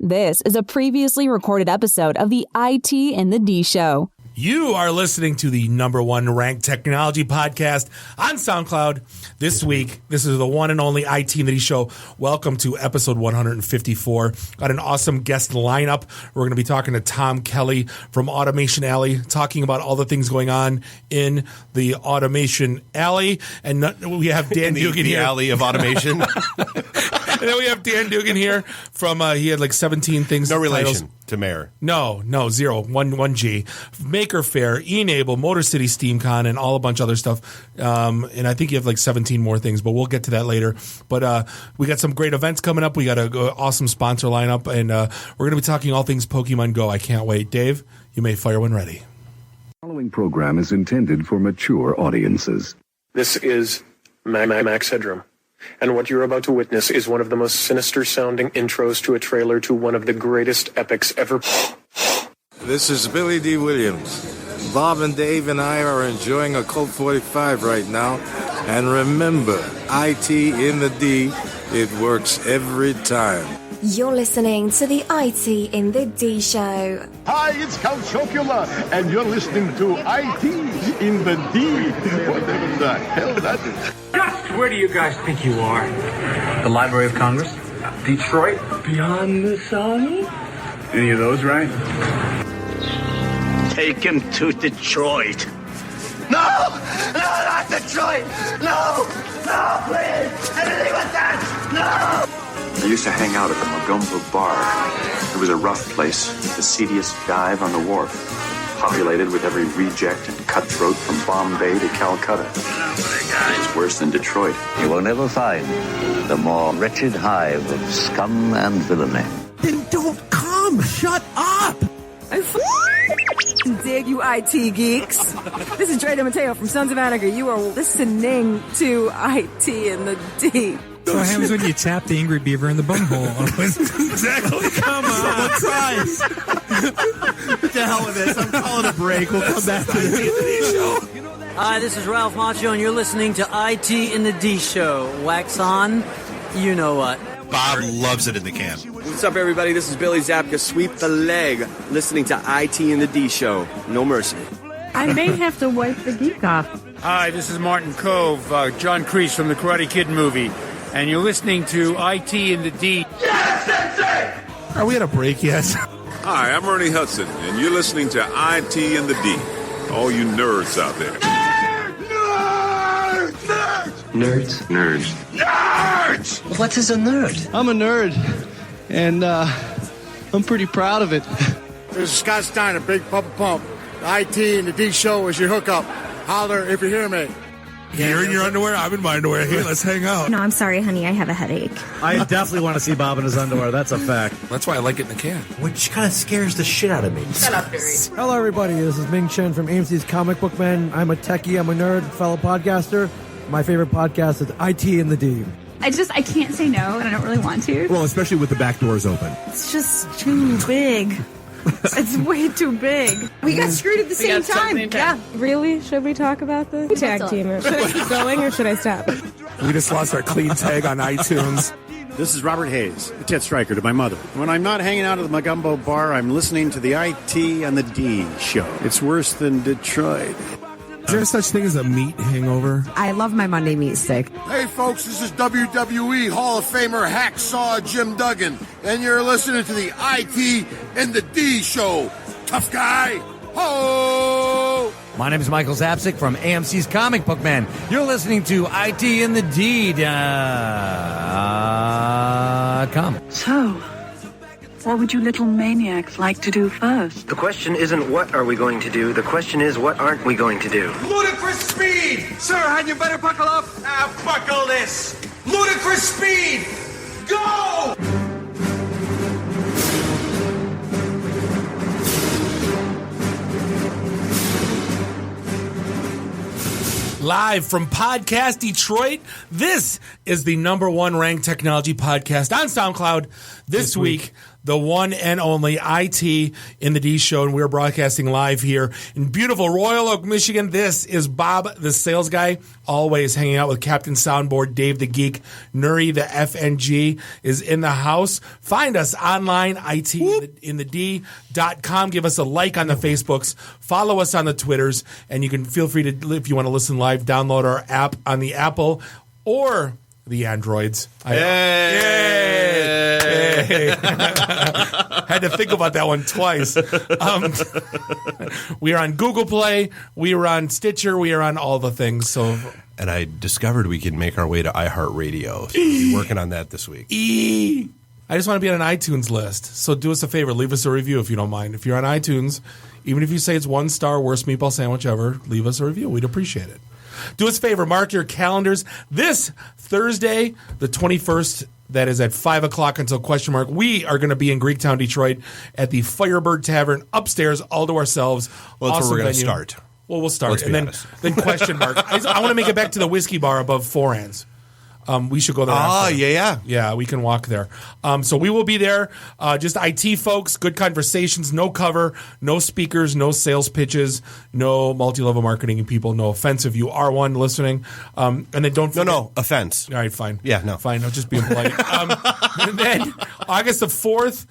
This is a previously recorded episode of the ITintheD Show. You are listening to the number one ranked technology podcast on SoundCloud. This week, this is the one and only ITintheD Show. Welcome to episode 154. Got an awesome guest lineup. We're going to be talking to Tom Kelly from Automation Alley, talking about all the things going on in the Automation Alley. And we have Dan Dugan here. The Alley of Automation. And then we have Dan Dugan here from, he had like 17 things. No relation titles. to Mayor. No, zero. One G. Maker Faire, e-Nable, Motor City SteamCon, and all a bunch of other stuff. And I think you have like 17 more things, but we'll get to that later. But we got some great events coming up. We got an awesome sponsor lineup, and we're going to be talking all things Pokemon Go. I can't wait. Dave, you may fire when ready. The following program is intended for mature audiences. This is Max Headroom. And what you're about to witness is one of the most sinister-sounding intros to a trailer to one of the greatest epics ever. This is Billy D. Williams. Bob and Dave and I are enjoying a Colt 45 right now. And remember, ITintheD, it works every time. You're listening to the ITintheD Show. Hi, it's Count Chocula, and you're listening to ITintheD. Whatever the hell that is. Just where do you guys think you are? The Library of Congress? Detroit? Beyond the sun? Any of those right? Take him to Detroit. No, not Detroit. No, please. Anything with that. No. I used to hang out at the Magumbo Bar. It was a rough place, the seediest dive on the wharf, populated with every reject and cutthroat from Bombay to Calcutta. It's worse than Detroit. You will never find the more wretched hive of scum and villainy. Then don't come. Shut up. I dig you IT geeks. This is Dre DeMatteo from Sons of Anarchy. You are listening to ITintheD. So what happens when you tap the angry beaver in the bunghole? Exactly. Come on. Tries. What the hell with this? I'm calling a break. We'll come back to the show. Hi, this is Ralph Macchio, and you're listening to ITintheD Show. Wax on, you know what. Bob loves it in the can. What's up, everybody? This is Billy Zapka. Sweep the leg. Listening to ITintheD Show. No mercy. I may have to wipe the geek off. Hi, this is Martin Cove, John Kreese from the Karate Kid movie. And you're listening to ITintheD. Yes, Sensei! Are we at a break yet? Hi, I'm Ernie Hudson, and you're listening to ITintheD. All you nerds out there. Nerds! What is a nerd? I'm a nerd, and I'm pretty proud of it. This is Scott Steiner, Big Papa Pump. The ITintheD Show is your hookup. Holler if you hear me. You're in your underwear? I'm in my underwear. Hey, let's hang out. No, I'm sorry, honey. I have a headache. I definitely want to see Bob in his underwear. That's a fact. That's why I like it in the can. Which kind of scares the shit out of me. Shut up, Barry. Hello, everybody. This is Ming Chen from AMC's Comic Book Man. I'm a techie. I'm a nerd, fellow podcaster. My favorite podcast is ITintheD. I can't say no, and I don't really want to. Well, especially with the back doors open. It's just too big. It's way too big. We got screwed at the same time. Yeah. Really? Should we talk about this? Tag team it. Should I keep going or should I stop? We just lost our clean tag on iTunes. This is Robert Hayes, the tit striker to my mother. When I'm not hanging out at the Magumbo Bar, I'm listening to the ITintheD Show. It's worse than Detroit. Is there such thing as a meat hangover? I love my Monday meat steak. Hey, folks, this is WWE Hall of Famer Hacksaw Jim Duggan, and you're listening to the ITintheD Show. Tough guy. Ho! My name is Michael Zapsik from AMC's Comic Book Man. You're listening to ITintheD. Com. So, what would you little maniacs like to do first? The question isn't what are we going to do. The question is what aren't we going to do. Ludicrous speed! Sir, had you better buckle up? Buckle this! Ludicrous speed! Go! Live from Podcast Detroit, this is the number one ranked technology podcast on SoundCloud. This week, the one and only IT in the D show, and we're broadcasting live here in beautiful Royal Oak, Michigan. This is Bob, the sales guy, always hanging out with Captain Soundboard, Dave the Geek, Nuri the FNG is in the house. Find us online, ITintheD.com. Give us a like on the Facebooks, follow us on the Twitters, and you can feel free to, if you want to listen live, download our app on the Apple or the Androids. Yay! Had to think about that one twice. We are on Google Play. We are on Stitcher. We are on all the things. So, and I discovered we can make our way to iHeartRadio. So we're working on that this week. I just want to be on an iTunes list. So do us a favor. Leave us a review if you don't mind. If you're on iTunes, even if you say it's 1-star, worst meatball sandwich ever, leave us a review. We'd appreciate it. Do us a favor, mark your calendars. This Thursday, the 21st, that is at 5 o'clock until question mark, we are going to be in Greektown, Detroit at the Firebird Tavern upstairs, all to ourselves. Well, that's awesome where we're going to venue. start. Well, we'll start. Let's And then question mark. I want to make it back to the whiskey bar above Foran's. We should go there. After. Yeah, we can walk there. So we will be there. Just IT folks, good conversations, no cover, no speakers, no sales pitches, no multi-level marketing people. No offense if you are one listening. And then don't forget. No offense. All right, fine. Yeah, no. Fine, I'm just being polite. And then August the 4th,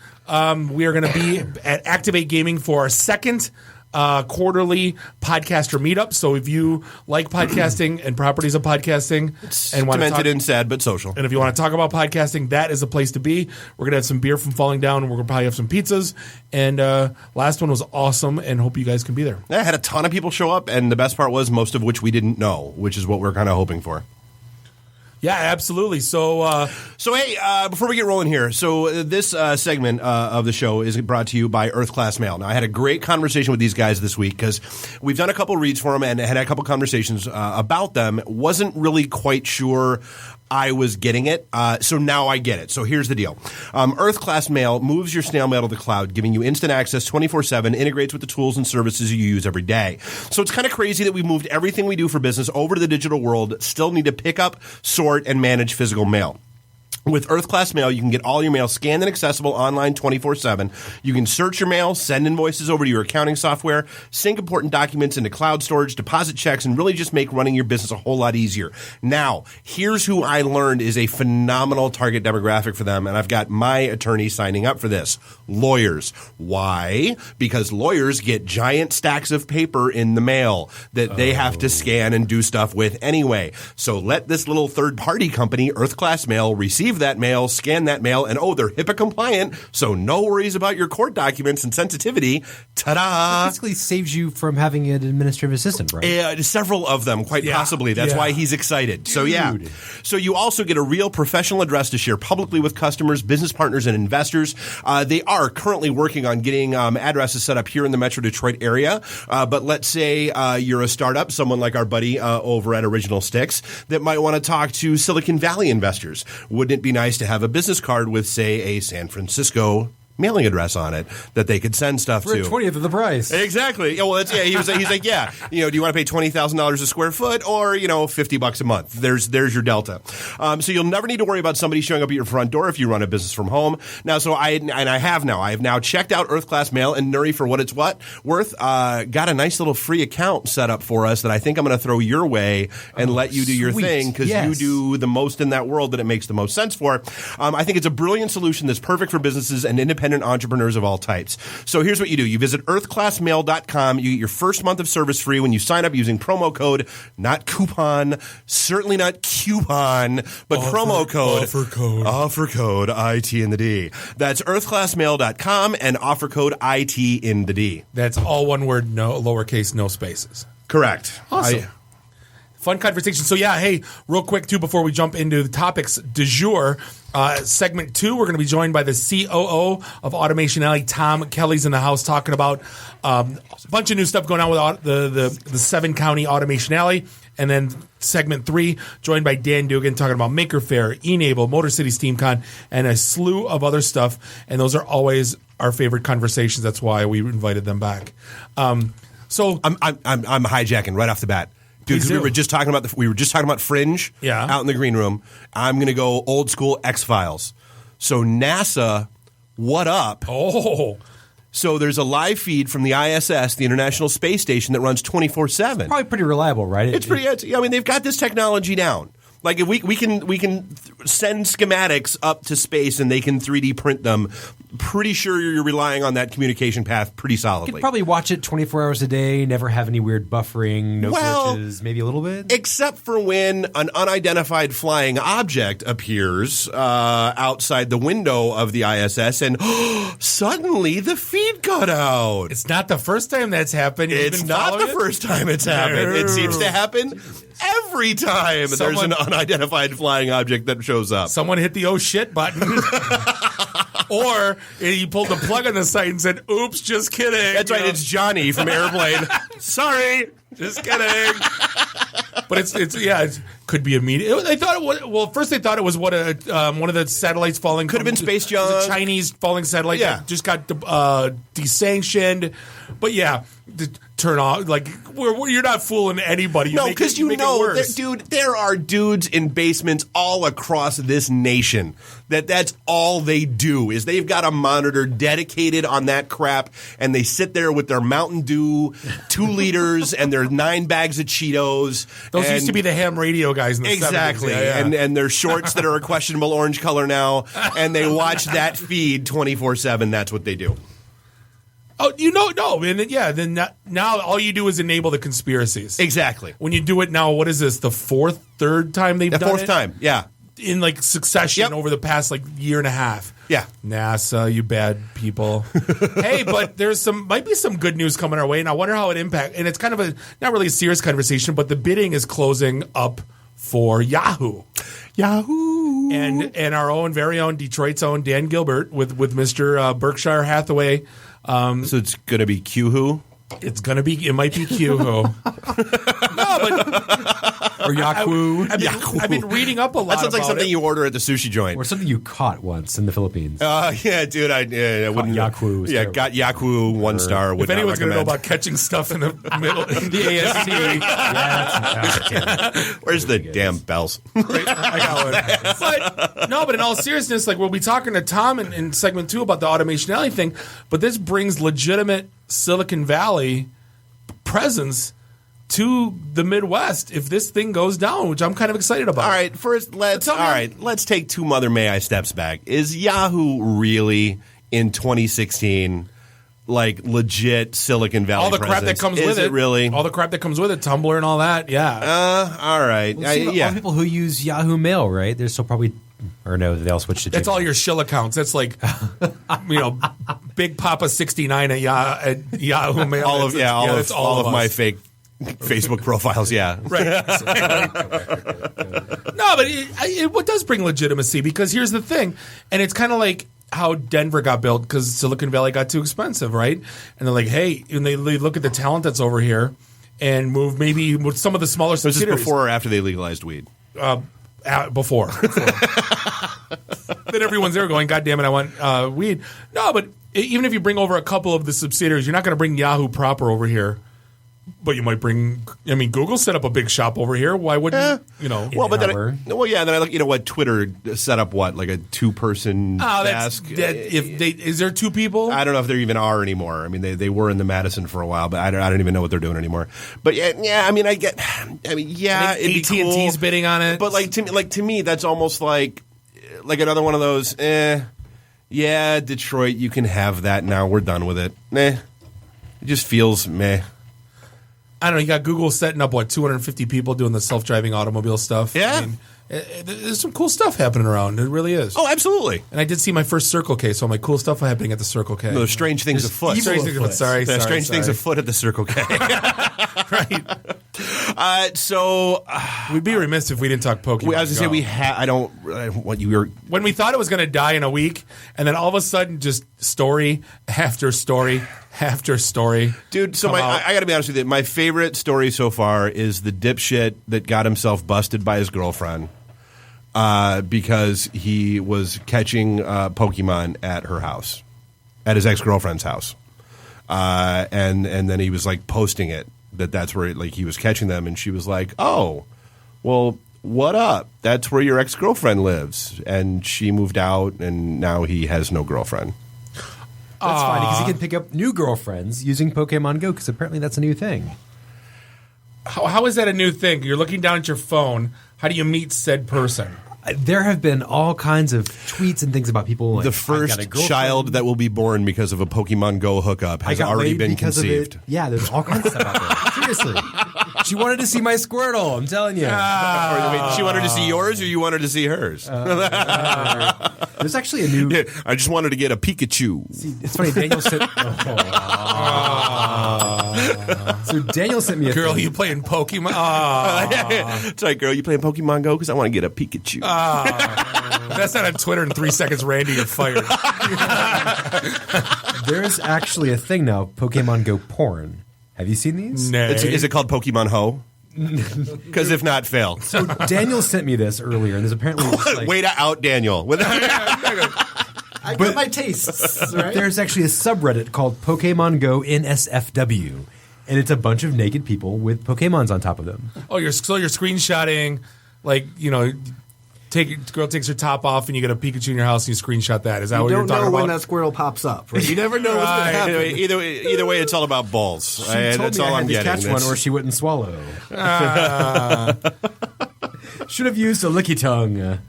we are going to be at Activate Gaming for our second quarterly podcaster meetup. So if you like podcasting and properties of podcasting and want to talk, and sad but social, and if you want to talk about podcasting, that is the place to be. We're gonna have some beer from Falling Down, and we're gonna probably have some pizzas. And last one was awesome, and hope you guys can be there. I had a ton of people show up, and the best part was most of which we didn't know, which is what we're kind of hoping for. Yeah, absolutely. So hey, before we get rolling here, this segment of the show is brought to you by Earth Class Mail. Now, I had a great conversation with these guys this week because we've done a couple reads for them and had a couple conversations about them. Wasn't really quite sure I was getting it, so now I get it. So here's the deal. Earth Class Mail moves your snail mail to the cloud, giving you instant access 24/7, integrates with the tools and services you use every day. So it's kind of crazy that we moved everything we do for business over to the digital world, still need to pick up, sort, and manage physical mail. With Earth Class Mail, you can get all your mail scanned and accessible online 24/7. You can search your mail, send invoices over to your accounting software, sync important documents into cloud storage, deposit checks, and really just make running your business a whole lot easier. Now, here's who I learned is a phenomenal target demographic for them, and I've got my attorney signing up for this. Lawyers. Why? Because lawyers get giant stacks of paper in the mail that they have to scan and do stuff with anyway. So let this little third-party company, Earth Class Mail, receive that mail, scan that mail, and they're HIPAA compliant, so no worries about your court documents and sensitivity. Ta-da! It basically saves you from having an administrative assistant, right? Several of them, quite possibly. That's why he's excited. So yeah. So you also get a real professional address to share publicly with customers, business partners, and investors. They are currently working on getting addresses set up here in the Metro Detroit area. But let's say you're a startup, someone like our buddy over at Original Sticks, that might want to talk to Silicon Valley investors. Wouldn't it be nice to have a business card with, say, a San Francisco mailing address on it that they could send stuff for to? 20th of the price. Exactly. Yeah, well, he's like, yeah, do you want to pay $20,000 a square foot or, $50 a month? There's your delta. So you'll never need to worry about somebody showing up at your front door if you run a business from home. Now, I have now checked out Earth Class Mail, and Nuri, for what it's worth, got a nice little free account set up for us that I think I'm going to throw your way and let you do your thing because you do the most in that world that it makes the most sense for. I think it's a brilliant solution that's perfect for businesses and independent entrepreneurs of all types. So here's what you do. You visit earthclassmail.com. You get your first month of service free when you sign up using promo code, not coupon, certainly not coupon, but promo code. Offer code ITintheD. That's earthclassmail.com and offer code ITintheD. That's all one word, no lowercase, no spaces. Correct. Awesome. Fun conversation. So yeah, hey, real quick too, before we jump into the topics du jour, segment 2, we're going to be joined by the COO of Automation Alley, Tom Kelly's in the house, talking about a bunch of new stuff going on with the 7-county Automation Alley. And then segment 3, joined by Dan Dugan, talking about Maker Faire, e-Nable, Motor City SteamCon, and a slew of other stuff. And those are always our favorite conversations. That's why we invited them back. So I'm hijacking right off the bat. Dude, we were just talking about Fringe out in the green room. I'm going to go old school X-Files. So NASA What Up. Oh. So there's a live feed from the ISS, the International Space Station, that runs 24/7. Probably pretty reliable, right? It's pretty. I mean, they've got this technology down. Like if we can send schematics up to space and they can 3D print them. Pretty sure you're relying on that communication path pretty You solidly. could probably watch it 24 hours a day, never have any weird buffering, no glitches, maybe a little bit. Except for when an unidentified flying object appears outside the window of the ISS and suddenly the feed cut out. It's not the first time that's happened. It's not the first time it's happened. It seems to happen every time there's an unidentified flying object that shows up. Someone hit the oh shit button. Or you pulled the plug on the site and said, oops, just kidding. That's right, it's Johnny from Airplane. Sorry, just kidding. But it could be immediate. They thought it was, well, first they thought it was one of the satellites falling. Could have been Space Junk. It was a Chinese falling satellite that just got desanctioned. But yeah, turn off. Like, you're not fooling anybody. No, because dude, there are dudes in basements all across this nation that's all they do is they've got a monitor dedicated on that crap, and they sit there with their Mountain Dew 2 liters and their 9 bags of Cheetos. Those used to be the ham radio guys in the 70s. Exactly. Yeah. And their shorts that are a questionable orange color now, and they watch that feed 24/7. That's what they do. Oh, no. And then now all you do is enable the conspiracies. Exactly. When you do it now, what is this, the third time they've done it? The fourth time, yeah. In like succession over the past year and a half. Yeah. NASA, you bad people. Hey, but might be some good news coming our way, and I wonder how it impacts. And it's kind of not really a serious conversation, but the bidding is closing up for Yahoo. Yahoo. And our very own Detroit's own Dan Gilbert with Mr. Berkshire Hathaway. So it's going to be Q-Who? It might be Q-Who. Or Yaku. I've been reading up a lot. That sounds like something it. you order at the sushi joint. Or something you caught once in the Philippines. Yeah, dude. I wouldn't. Yaku. Yeah, got Yaku 1 star. If anyone's going to know about catching stuff in the middle, the AST. Where's the damn bells? I got one. But in all seriousness, we'll be talking to Tom in segment 2 about the Automation Alley thing. But this brings legitimate Silicon Valley presence to the Midwest if this thing goes down, which I'm kind of excited about. All right, first let's take 2 Mother May I steps back. Is Yahoo really in 2016 legit Silicon Valley all the presence? Crap that comes with it? Is it really? All the crap that comes with it, Tumblr and all that, yeah. All right. Well, all the people who use Yahoo Mail, right? They're still probably... Or no, they all switched to That's all your shill accounts. That's Big Papa 69 at Yahoo Mail. All of my fake Facebook profiles, yeah. Right. No, but it does bring legitimacy because here's the thing, and it's kind of like how Denver got built because Silicon Valley got too expensive, right? And they're like, hey, and they look at the talent that's over here and move maybe with some of the smaller subsidiaries. Was this before or after they legalized weed? Before. Then everyone's there going, God damn it, I want weed. No, but even if you bring over a couple of the subsidiaries, you're not going to bring Yahoo proper over here. But you might bring. I mean, Google set up a big shop over here. Why wouldn't Well, but then I look. You know what? Twitter set up like a 2-person desk. Is there 2 people? I don't know if there even are anymore. I mean, they were in the Madison for a while, but I don't even know what they're doing anymore. But yeah. I mean, AT&T's bidding on it. But to me, that's almost like another one of those. Yeah, Detroit, you can have that now. We're done with it. It just feels meh. I don't know. You got Google setting up 250 people doing the self-driving automobile stuff. Yeah, I mean, there's some cool stuff happening around. It really is. Oh, absolutely. And I did see my first Circle K, so I'm like, cool stuff happening at the Circle K. No, strange things afoot. Strange things afoot. Sorry. Things afoot at the Circle K. Right. So we'd be remiss if we didn't talk Pokemon. I was going to say I don't want you were when we thought it was going to die in a week, and then all of a sudden, just story after story after story. Dude, so I got to be honest with you. My favorite story so far is the dipshit that got himself busted by his girlfriend because he was catching Pokemon at her house, at his ex-girlfriend's house, and then he was posting it that's where he was catching them, and she was like, "Oh, well, what up? That's where your ex-girlfriend lives," and she moved out, and now he has no girlfriend. That's fine because he can pick up new girlfriends using Pokemon Go because apparently that's a new thing. How is that a new thing? You're looking down at your phone. How do you meet said person? There have been all kinds of tweets and things about people. Like, the first child that will be born because of a Pokemon Go hookup has already been conceived. Yeah, there's all kinds of stuff out there. Seriously. She wanted to see my Squirtle, I'm telling you. She wanted to see yours or you wanted to see hers? There's actually a new... Yeah, I just wanted to get a Pikachu. See, it's funny, Daniel sent... So Daniel sent me a Girl, thing. you playing Pokemon? It's like, girl, you playing Pokemon Go? Because I want to get a Pikachu. That's not on Twitter in 3 seconds, Randy, you're fired. There's actually a thing now, Pokemon Go porn. Have you seen these? No. Is it called Pokemon Ho? Because if not, fail. So Daniel sent me this earlier, and there's apparently... Way to out Daniel. I got my tastes, right? There's actually a subreddit called Pokemon Go NSFW, and it's a bunch of naked people with Pokemons on top of them. Oh, you're screenshotting, like, girl takes her top off and you get a Pikachu in your house and you screenshot that. Is that what you're talking about? You don't know when that Squirtle pops up. Right? You never know what's going to happen. Either way, it's all about balls. She told That's me all I I'm had to getting. catch one or she wouldn't swallow. Should have used a licky tongue.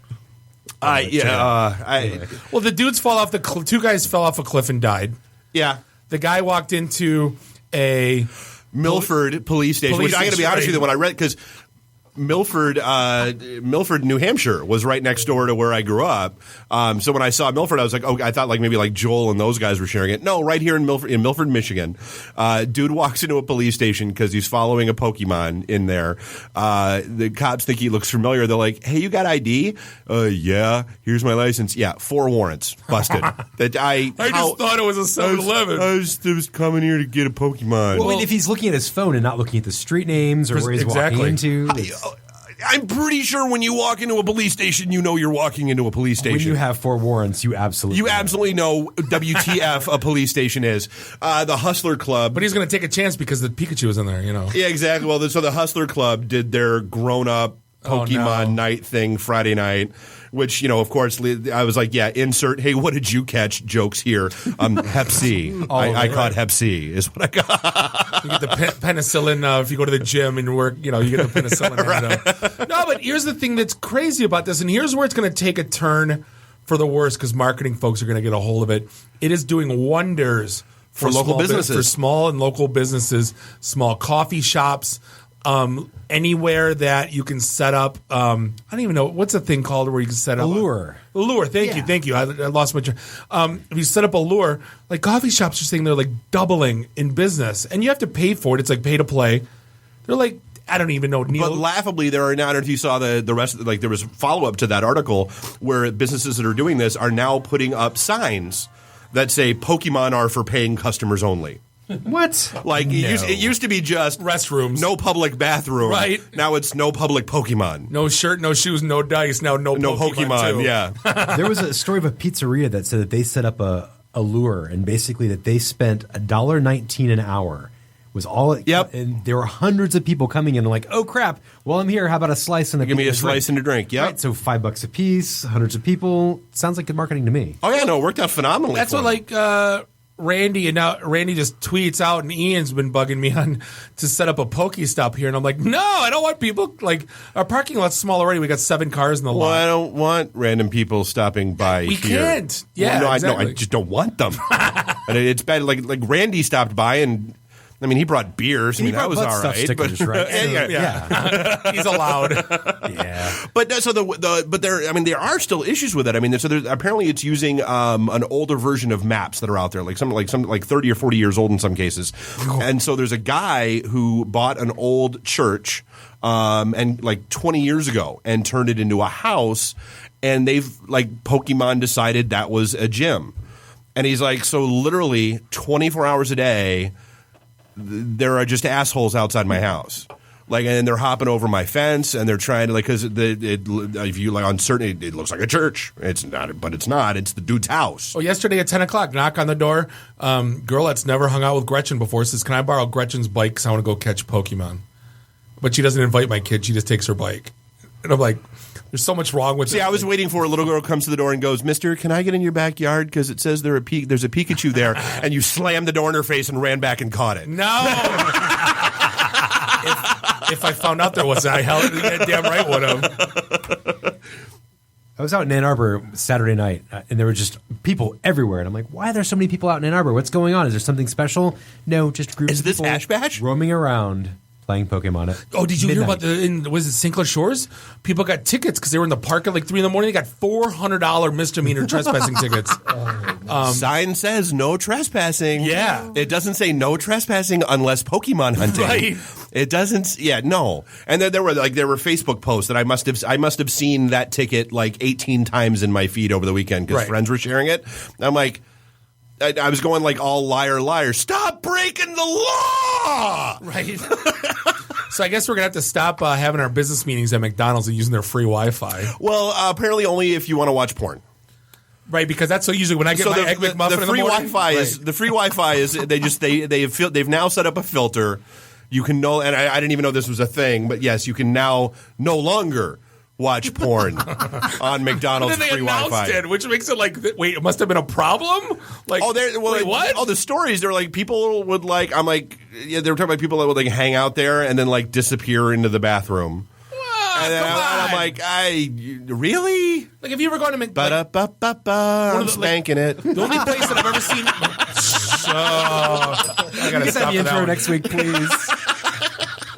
Well, the dudes fall off the two guys fell off a cliff and died. Yeah. The guy walked into a Milford police station. Which I got to be honest with you, when I read, because Milford, New Hampshire was right next door to where I grew up. So when I saw Milford, I was like, I thought like maybe like Joel and those guys were sharing it. No, right here in Milford, Michigan. Dude walks into a police station because he's following a Pokemon in there. The cops think he looks familiar. They're like, hey, you got ID? Yeah. Here's my license. Yeah. 4 warrants. Busted. I just thought it was a 7-Eleven. I was coming here to get a Pokemon. Well, I mean, if he's looking at his phone and not looking at the street names or where he's walking into... I'm pretty sure when you walk into a police station, you know you're walking into a police station. When you have 4 warrants, you absolutely know WTF a police station is. The Hustler Club. But he's going to take a chance because the Pikachu is in there, Yeah, exactly. Well, so the Hustler Club did their grown-up Pokemon night thing Friday night, which, of course, I was like, yeah, insert, hey, what did you catch jokes here. Hep C. I caught Hep C is what I got. You get the penicillin if you go to the gym and work, you get the penicillin. Right. No, but here's the thing that's crazy about this, and here's where it's going to take a turn for the worse because marketing folks are going to get a hold of it. It is doing wonders for local businesses. For small and local businesses, small coffee shops, anywhere that you can set up. I don't even know what's the thing called where you can set up a lure. Thank you. I lost my train. If you set up a lure, like coffee shops are saying they're like doubling in business, and you have to pay for it. It's like pay to play. They're like, I don't even know. But laughably, there are now. I don't know if you saw the rest. Like there was follow up to that article where businesses that are doing this are now putting up signs that say Pokemon are for paying customers only. What? Like it used to be just restrooms, no public bathroom. Right now, it's no public Pokemon, no shirt, no shoes, no dice. Now no Pokemon too. Yeah, there was a story of a pizzeria that said that they set up a lure and basically that they spent $1.19 an hour. Was all yep, and there were hundreds of people coming in and like, oh crap! Well, I'm here. How about a slice and a give me a slice and a drink? Yeah, right, so $5 a piece, hundreds of people. Sounds like good marketing to me. Oh yeah, no, it worked out phenomenally. That's what Randy, and now Randy just tweets out, and Ian's been bugging me on to set up a Pokestop here, and I'm like, no, I don't want people, like, our parking lot's small already. We got 7 cars in the lot. Well, I don't want random people stopping by we here. Can't. Yeah, well, exactly. I just don't want them. And it's bad. Like Randy stopped by and. I mean, he brought beers. I mean, that was all right. Stickers, right? Yeah. He's allowed. Yeah. But there are still issues with it. I mean, apparently it's using an older version of maps that are out there, like 30 or 40 years old in some cases. And so there's a guy who bought an old church and like 20 years ago and turned it into a house, and they've Pokemon decided that was a gym. And he's like, so literally 24 hours a day, there are just assholes outside my house, and they're hopping over my fence, and they're trying to because if you on certain, it looks like a church. It's not, but it's not. It's the dude's house. Oh, yesterday at 10 o'clock, knock on the door. Girl that's never hung out with Gretchen before says, "Can I borrow Gretchen's bike? Because I want to go catch Pokemon." But she doesn't invite my kid. She just takes her bike. And I'm like, there's so much wrong with it. See, I was waiting for a little girl comes to the door and goes, "Mister, can I get in your backyard? Because it says there's a Pikachu there." And you slammed the door in her face and ran back and caught it. No. if I found out there was, I held it. Damn right would have. I was out in Ann Arbor Saturday night, and there were just people everywhere. And I'm like, why are there so many people out in Ann Arbor? What's going on? Is there something special? No, just groups of people. Is this Ash Bash? Roaming around, playing Pokemon at Oh, did you midnight. hear about was it St. Clair Shores? People got tickets because they were in the park at like 3 a.m. They got $400 misdemeanor trespassing tickets. Sign says no trespassing. Yeah. It doesn't say no trespassing unless Pokemon hunting. Right. It doesn't. Yeah, no. And then there were Facebook posts that I must have seen that ticket like 18 times in my feed over the weekend because friends were sharing it. I'm like, I was going like all liar. Stop breaking the law. Right. So I guess we're going to have to stop having our business meetings at McDonald's and using their free Wi-Fi. Well, apparently only if you want to watch porn. Right, because that's so usually when I get my Egg McMuffin the in free the morning. The free Wi-Fi is they've now set up a filter. You can and I didn't even know this was a thing, but yes, you can now no longer watch porn on McDonald's And then free they announced Wi-Fi. it, which makes it like, wait, it must have been a problem? Like, wait, what? Oh, the stories, they're like, people would like, I'm like, yeah, they were talking about people that would like hang out there and then like disappear into the bathroom. And I'm like, really? Like, have you ever gone to McDonald's? I'm spanking it. The only place that I've ever seen. I gotta Get stop that intro one. next week, please.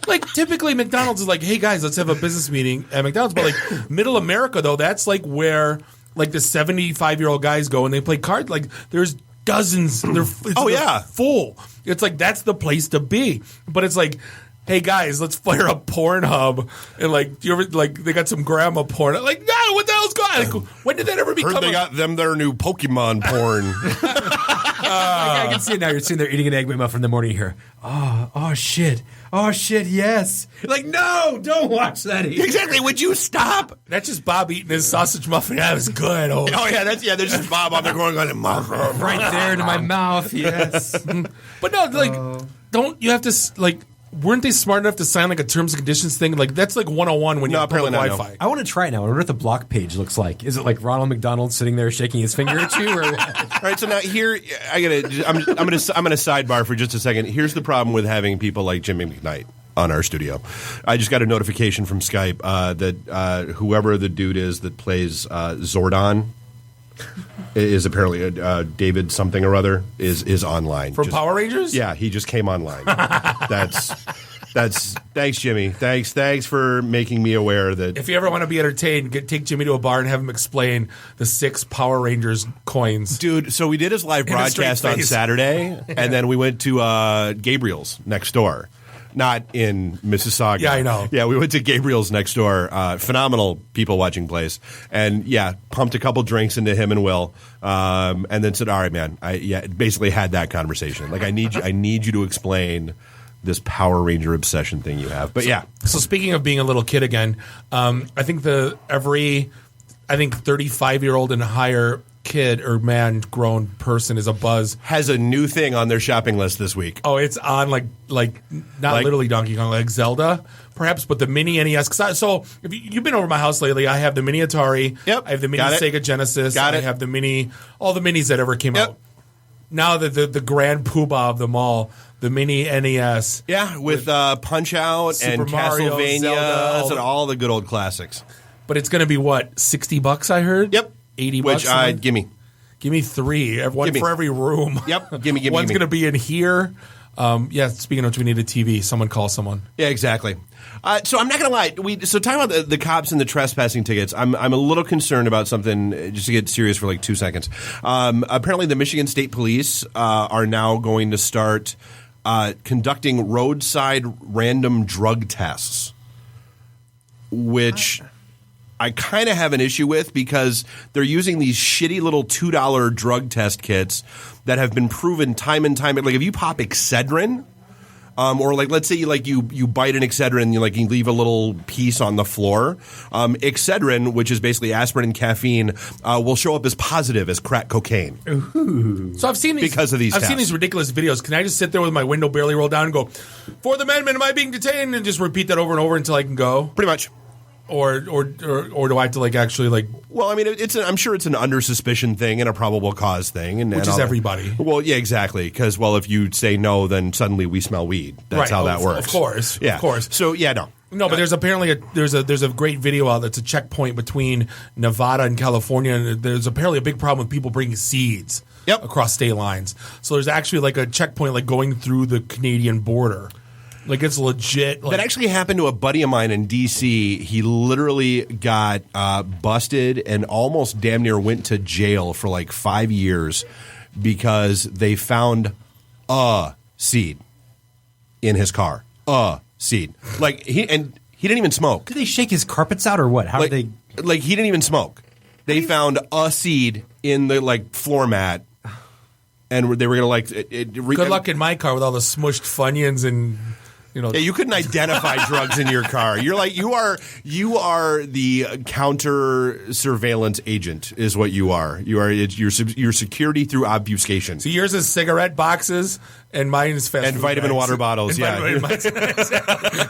Like, typically McDonald's is like, hey guys, let's have a business meeting at McDonald's. But like, middle America though, that's like where like the 75-year-old guys go and they play cards. Like, there's dozens. They're full. It's like that's the place to be. But it's like, hey guys, let's fire up Pornhub and like, do you ever like they got some grandma porn? I'm like, no, what the hell's going on? Like, when did that ever become? Heard they got them their new Pokemon porn. I can see it now. You're sitting there eating an Egg McMuffin in the morning. You hear, oh shit, yes. Like, no, don't watch that. Exactly. Would you stop? That's just Bob eating his sausage muffin. That was good. Oh yeah, there's just Bob on there going on right there into my mouth. Yes, but no, like, don't you have to like? Weren't they smart enough to sign like a terms and conditions thing? Like that's like 101 when you have public Wi-Fi. No. I want to try it now. I wonder what the block page looks like. Is it like Ronald McDonald sitting there shaking his finger at you? Or what? All right, so now here I'm gonna sidebar for just a second. Here's the problem with having people like Jimmy McKnight on our studio. I just got a notification from Skype that whoever the dude is that plays Zordon is apparently David something or other is online from Power Rangers. Yeah, he just came online. That's thanks, Jimmy. Thanks for making me aware that if you ever want to be entertained, take Jimmy to a bar and have him explain the 6 Power Rangers coins, dude. So we did his live broadcast on Saturday, and then we went to Gabriel's next door. Not in Mississauga. Yeah, I know. Yeah, we went to Gabriel's next door. Phenomenal people watching place. And yeah, pumped a couple drinks into him and Will. And then said, all right, man. Basically had that conversation. Like, I need you to explain this Power Ranger obsession thing you have. But yeah. So speaking of being a little kid again, I think every 35-year-old and higher kid or man grown person is a buzz has a new thing on their shopping list this week. Oh, it's on like literally Donkey Kong, like Zelda perhaps, but the mini NES. So if you've been over my house lately, I have the mini Atari. Yep, I have the mini Sega Genesis. I have the mini, all the minis that ever came out. Now the grand poobah of them all, the mini NES. Yeah, with Punch Out Super and Mario, Castlevania Zelda, and all the good old classics. But it's going to be what, $60? I heard. Yep. 80 Which bucks. give me 3. One for every room. Yep. Give me. One's going to be in here. Speaking of which, we need a TV. Someone call someone. Yeah, exactly. So I'm not going to lie. Talking about the cops and the trespassing tickets, I'm a little concerned about something. Just to get serious for like 2 seconds. Apparently, the Michigan State Police are now going to start conducting roadside random drug tests, which I kind of have an issue with because they're using these shitty little $2 drug test kits that have been proven time and time. Like if you pop Excedrin, or like let's say you bite an Excedrin and you leave a little piece on the floor. Excedrin, which is basically aspirin and caffeine, will show up as positive as crack cocaine. Ooh. So I've seen these because of these. I've seen these ridiculous videos. Can I just sit there with my window barely rolled down and go, "Fourth Amendment, am I being detained?" and just repeat that over and over until I can go? Pretty much. Or do I have to like actually like? Well, I mean, I'm sure it's an under suspicion thing and a probable cause thing, Which is everybody. Well, yeah, exactly. Because if you say no, then suddenly we smell weed. That's how that works. Of course, yeah. Of course. So yeah, no. No, but there's apparently there's a great video out that's a checkpoint between Nevada and California, and there's apparently a big problem with people bringing seeds across state lines. So there's actually like a checkpoint like going through the Canadian border. Like it's legit. That actually happened to a buddy of mine in D.C. He literally got busted and almost damn near went to jail for like 5 years because they found a seed in his car. A seed. Like he didn't even smoke. Did they shake his carpets out or what? How did they? Like he didn't even smoke. They found a seed in the like floor mat, and they were gonna like. Good luck in my car with all the smushed Funyuns and. Yeah, you couldn't identify drugs in your car. You're like you are the counter surveillance agent is what you are. You are your security through obfuscation. So yours is cigarette boxes and mine is fast and food vitamin bags. water bottles. And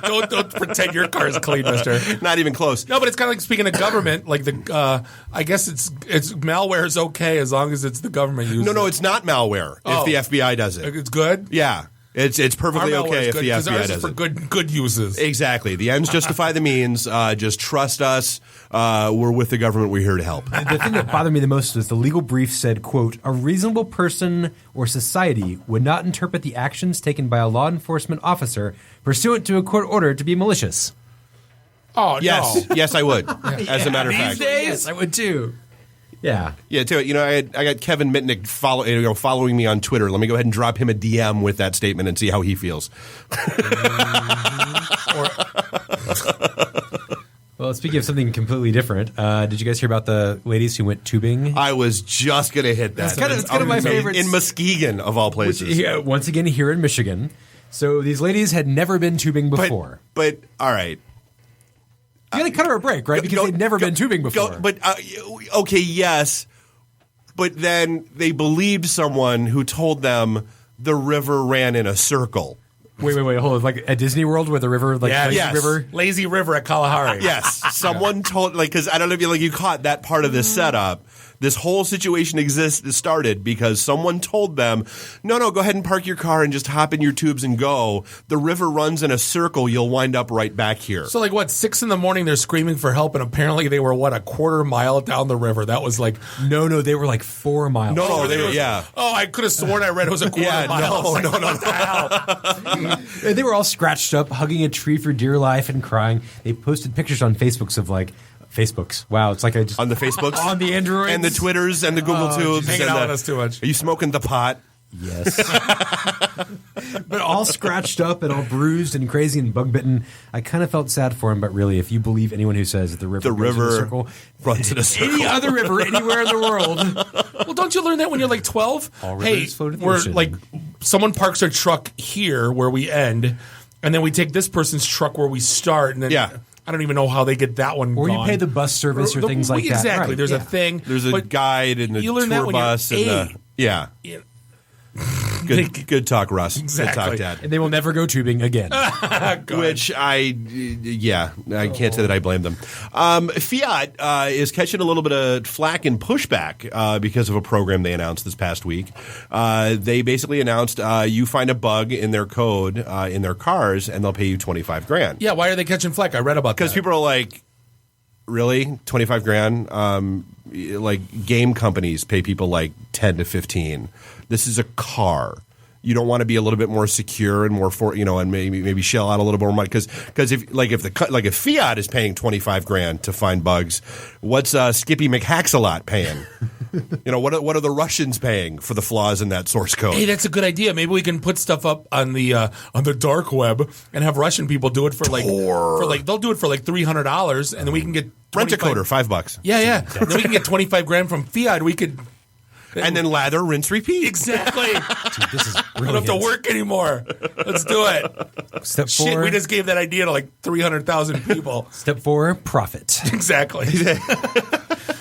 don't pretend your car is clean, mister. Not even close. No, but it's kind of like speaking of government. Like I guess it's malware is okay as long as it's the government using it. No, it's not malware. If the FBI does it, it's good. Yeah. It's perfectly okay if the FBI does it. For good uses. Exactly. The ends justify the means. Just trust us. We're with the government. We're here to help. The thing that bothered me the most was the legal brief said, quote, a reasonable person or society would not interpret the actions taken by a law enforcement officer pursuant to a court order to be malicious. Oh, yes. no. Yes, I would. As a matter of fact. These days? Yes, I would too. Yeah. Yeah, too. I got Kevin Mitnick following me on Twitter. Let me go ahead and drop him a DM with that statement and see how he feels. Well, speaking of something completely different, did you guys hear about the ladies who went tubing? I was just going to hit that. It's kind of my favorites. In Muskegon, of all places. Once again, here in Michigan. So these ladies had never been tubing before. But all right. You got to cut her a break, right? Because they'd never been tubing before. Okay, yes. But then they believed someone who told them the river ran in a circle. Wait, hold on. Like at Disney World where the river, Lazy River at Kalahari. Yes. Someone told, because I don't know if you caught that part of this setup. This whole situation started because someone told them, no, go ahead and park your car and just hop in your tubes and go. The river runs in a circle. You'll wind up right back here. So, 6 a.m, they're screaming for help, and apparently they were, a quarter mile down the river. That was like... No, they were 4 miles. No, they were, yeah. Oh, I could have sworn I read it was a quarter mile. No. What the hell? They were all scratched up, hugging a tree for dear life and crying. They posted pictures on Facebooks of, Facebooks. Wow, it's like I just... On the Facebooks? On the Androids. And the Twitters and the Google Tubes. Hanging out with us too much. Are you smoking the pot? Yes. But all scratched up and all bruised and crazy and bug-bitten. I kind of felt sad for him, but really, if you believe anyone who says that the river goes in a circle, runs in a circle. Any other river anywhere in the world. Well, don't you learn that when you're 12? All rivers float in the ocean. Someone parks their truck here where we end, and then we take this person's truck where we start, and then... Yeah. I don't even know how they get that one or gone. you pay the bus service or things like that. Exactly. Right. There's a thing. There's a guide and the tour bus. And yeah. Good talk, Russ. Exactly. Good talk, Dad. And they will never go tubing again. Which I can't say that I blame them. Fiat is catching a little bit of flack and pushback because of a program they announced this past week. They basically announced you find a bug in their code in their cars and they'll pay you $25,000. Yeah, why are they catching flack? I read about that. Because people are like, really? $25,000? Game companies pay people 10 to 15. This is a car. You don't want to be a little bit more secure and more and maybe shell out a little more money because if Fiat is paying $25,000 to find bugs, what's Skippy McHaxalot paying? What are the Russians paying for the flaws in that source code? Hey, that's a good idea. Maybe we can put stuff up on the dark web and have Russian people do it for they'll do it for $300 and then we can get rent a coder $5. Yeah. Then we can get $25,000 from Fiat. We could. And then lather, rinse, repeat. Exactly. Dude, this is brilliant. We don't have to work anymore. Let's do it. Step 4. Shit, we just gave that idea to 300,000 people. Step 4, profit. Exactly.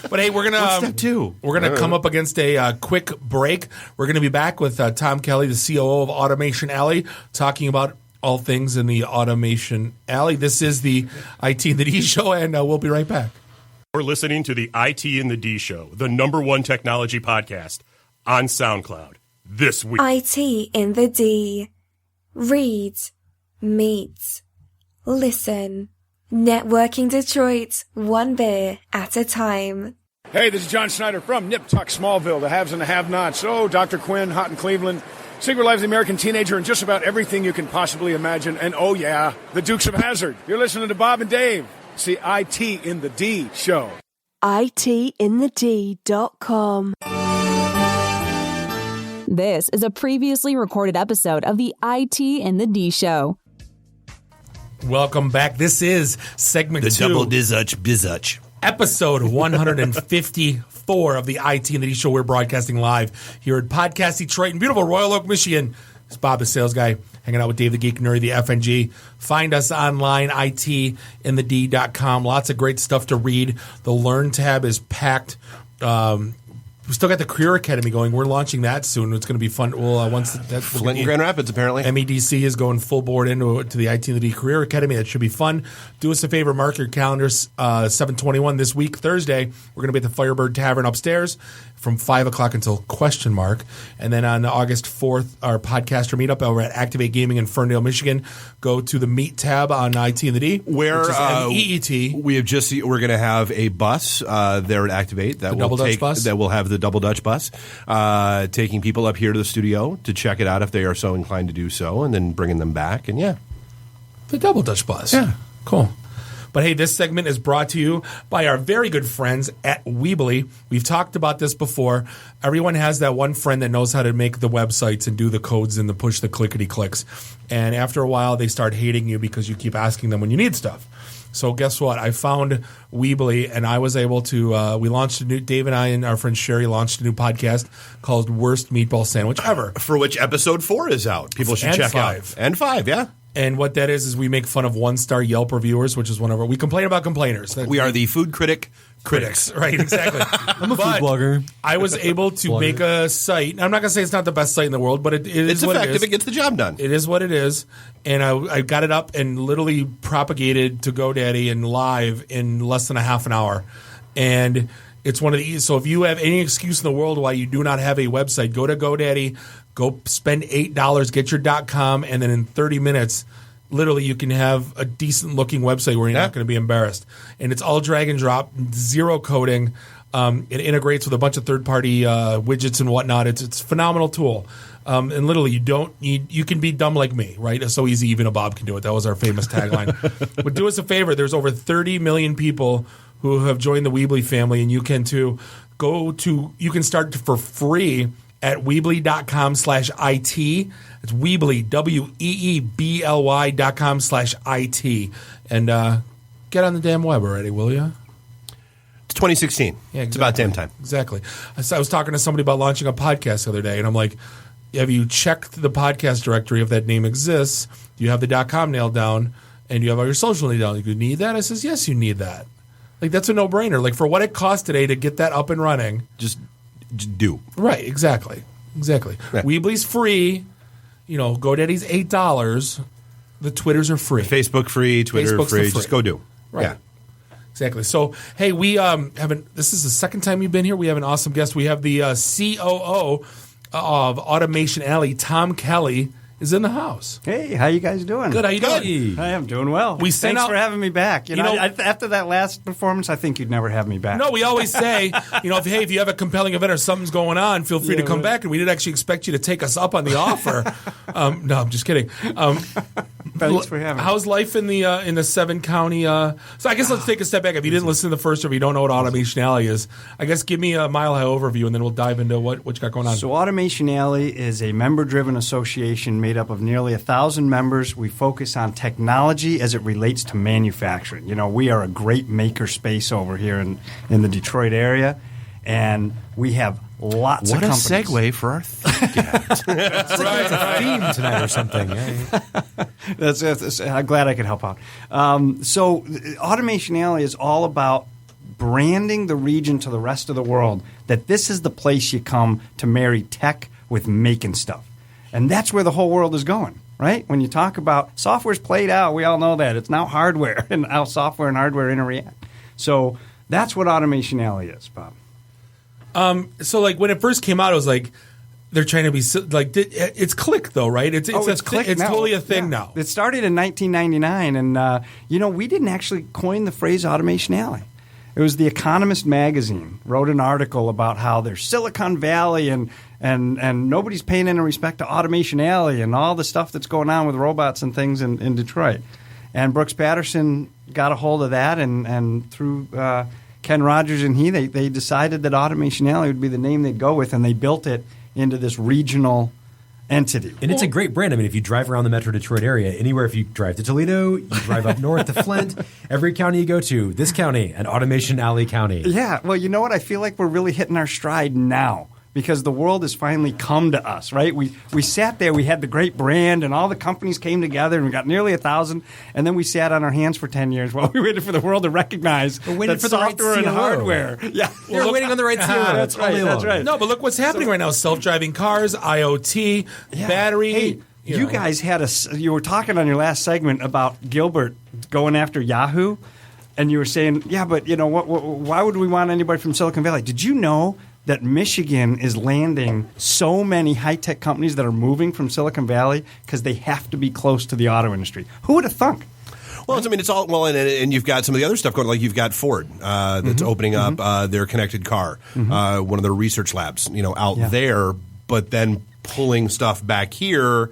But hey, we're gonna step 2. We're gonna come up against a quick break. We're gonna be back with Tom Kelly, the COO of Automation Alley, talking about all things in the Automation Alley. This is the IT in the D show, and we'll be right back. We're listening to the IT in the D show, the #1 technology podcast on SoundCloud this week. IT in the D. Read, meet, listen. Networking Detroit, one beer at a time. Hey, this is John Snyder from Nip Tuck Smallville, the haves and the have-nots. Oh, Dr. Quinn, Hot in Cleveland, Secret Life of the American Teenager, and just about everything you can possibly imagine. And oh yeah, the Dukes of Hazzard. You're listening to Bob and Dave. It's the IT in the D show. ITintheD.com. This is a previously recorded episode of the IT in the D show. Welcome back. This is segment 2. The double bizuch. Episode 154 of the IT in the D show. We're broadcasting live here at Podcast Detroit in beautiful Royal Oak, Michigan. It's Bob, the sales guy, hanging out with Dave, the Geek Nerdy, the FNG. Find us online, ITintheD.com. Lots of great stuff to read. The Learn tab is packed. We still got the Career Academy going. We're launching that soon. It's going to be fun. Well, once that's Flint and Grand Rapids, apparently. MEDC is going full board into the ITintheD Career Academy. That should be fun. Do us a favor, mark your calendars. 7/21 this week, Thursday. We're going to be at the Firebird Tavern upstairs from 5 o'clock until ? And then on August 4th, our podcaster meetup over at Activate Gaming in Ferndale, Michigan. Go to the Meet tab on ITintheD, where which is MEET. We're going to have a bus there at Activate that will have the Double Dutch bus, taking people up here to the studio to check it out if they are so inclined to do so, and then bringing them back. And the Double Dutch bus. Yeah, cool. But hey, this segment is brought to you by our very good friends at Weebly. We've talked about this before. Everyone has that one friend that knows how to make the websites and do the codes and push the clickety-clicks. And after a while, they start hating you because you keep asking them when you need stuff. So guess what? I found Weebly, and I was able to we launched a new, Dave and I and our friend Sherry launched a new podcast called Worst Meatball Sandwich Ever. For which episode 4 is out. People should check out. And 5, yeah. And what that is we make fun of 1-star Yelp reviewers, which is one of our... We complain about complainers. We are the food critics. Right, exactly. I'm a food blogger. I was able to make a site. I'm not going to say it's not the best site in the world, but it's what effective. It is. It gets the job done. It is what it is. And I got it up and literally propagated to GoDaddy and live in less than a half an hour. And it's one of the... So if you have any excuse in the world why you do not have a website, go to GoDaddy, go spend $8, get your .com, and then in 30 minutes... Literally, you can have a decent-looking website where you're not going to be embarrassed. And it's all drag and drop, zero coding. It integrates with a bunch of third-party widgets and whatnot. It's a phenomenal tool. And literally, you can be dumb like me, right? It's so easy, even a Bob can do it. That was our famous tagline. But do us a favor. There's over 30 million people who have joined the Weebly family, and you can too. You can start for free at Weebly.com/IT. It's Weebly, WEEBLY.com/IT. And get on the damn web already, will you? It's 2016. Yeah, exactly. It's about damn time. Exactly. I was talking to somebody about launching a podcast the other day, and I'm like, have you checked the podcast directory if that name exists? Do you have the .com nailed down? And do you have all your social nailed down? You need that? I says, yes, you need that. Like, that's a no-brainer. Like, for what it costs today to get that up and running. Just do. Right, exactly. Yeah. Weebly's free. GoDaddy's $8. The Twitters are free. Facebook free, Twitter free. Just go do. Right. Yeah. Exactly. So, hey, we this is the second time you've been here. We have an awesome guest. We have the COO of Automation Alley, Tom Kelly, is in the house. Hey, how you guys doing? Good. How you doing? I am doing well. Thanks for having me back. After that last performance, I think you'd never have me back. No, we always say, if you have a compelling event or something's going on, feel free to come back. And we didn't actually expect you to take us up on the offer. No, I'm just kidding. Thanks for having me. How's life in the 7-county? So I guess let's take a step back. If you didn't listen to the first, or if you don't know what Automation Alley is, I guess give me a mile-high overview, and then we'll dive into what you got going on. So Automation Alley is a member-driven association made up of nearly 1,000 members. We focus on technology as it relates to manufacturing. We are a great maker space over here in the Detroit area, and we have lots of companies. What a segue for our That's right. It's a theme tonight or something. I'm glad I could help out. So Automation Alley is all about branding the region to the rest of the world that this is the place you come to marry tech with making stuff. And that's where the whole world is going, right? When you talk about software's played out, we all know that. It's now hardware and how software and hardware interact. So that's what Automation Alley is, Bob. So like when it first came out, it was like they're trying to be like it's Click though, right? It's Click it's now. totally a thing now. It started in 1999, and we didn't actually coin the phrase Automation Alley. It was The Economist magazine wrote an article about how there's Silicon Valley and nobody's paying any respect to Automation Alley and all the stuff that's going on with robots and things in Detroit. And Brooks Patterson got a hold of that, and through Ken Rogers and they decided that Automation Alley would be the name they'd go with, and they built it into this regional entity. And it's a great brand. I mean, if you drive around the Metro Detroit area, anywhere, if you drive to Toledo, you drive up north to Flint, every county you go to, this county, an Automation Alley county. Yeah, well, you know what? I feel like we're really hitting our stride now because the world has finally come to us, right? We sat there, we had the great brand, and all the companies came together, and we got nearly 1,000, and then we sat on our hands for 10 years while we waited for the world to recognize that software and hardware. Yeah, They're waiting on the right CLO. That's right. That's right. No, but look what's happening right now: self-driving cars, IoT, battery. Hey, you guys had you were talking on your last segment about Gilbert going after Yahoo, and you were saying, yeah, but why would we want anybody from Silicon Valley? Did you know that Michigan is landing so many high-tech companies that are moving from Silicon Valley because they have to be close to the auto industry? Who would have thunk? Well, it's all well, and you've got some of the other stuff going. Like you've got Ford that's opening up their connected car, one of their research labs, out there, but then pulling stuff back here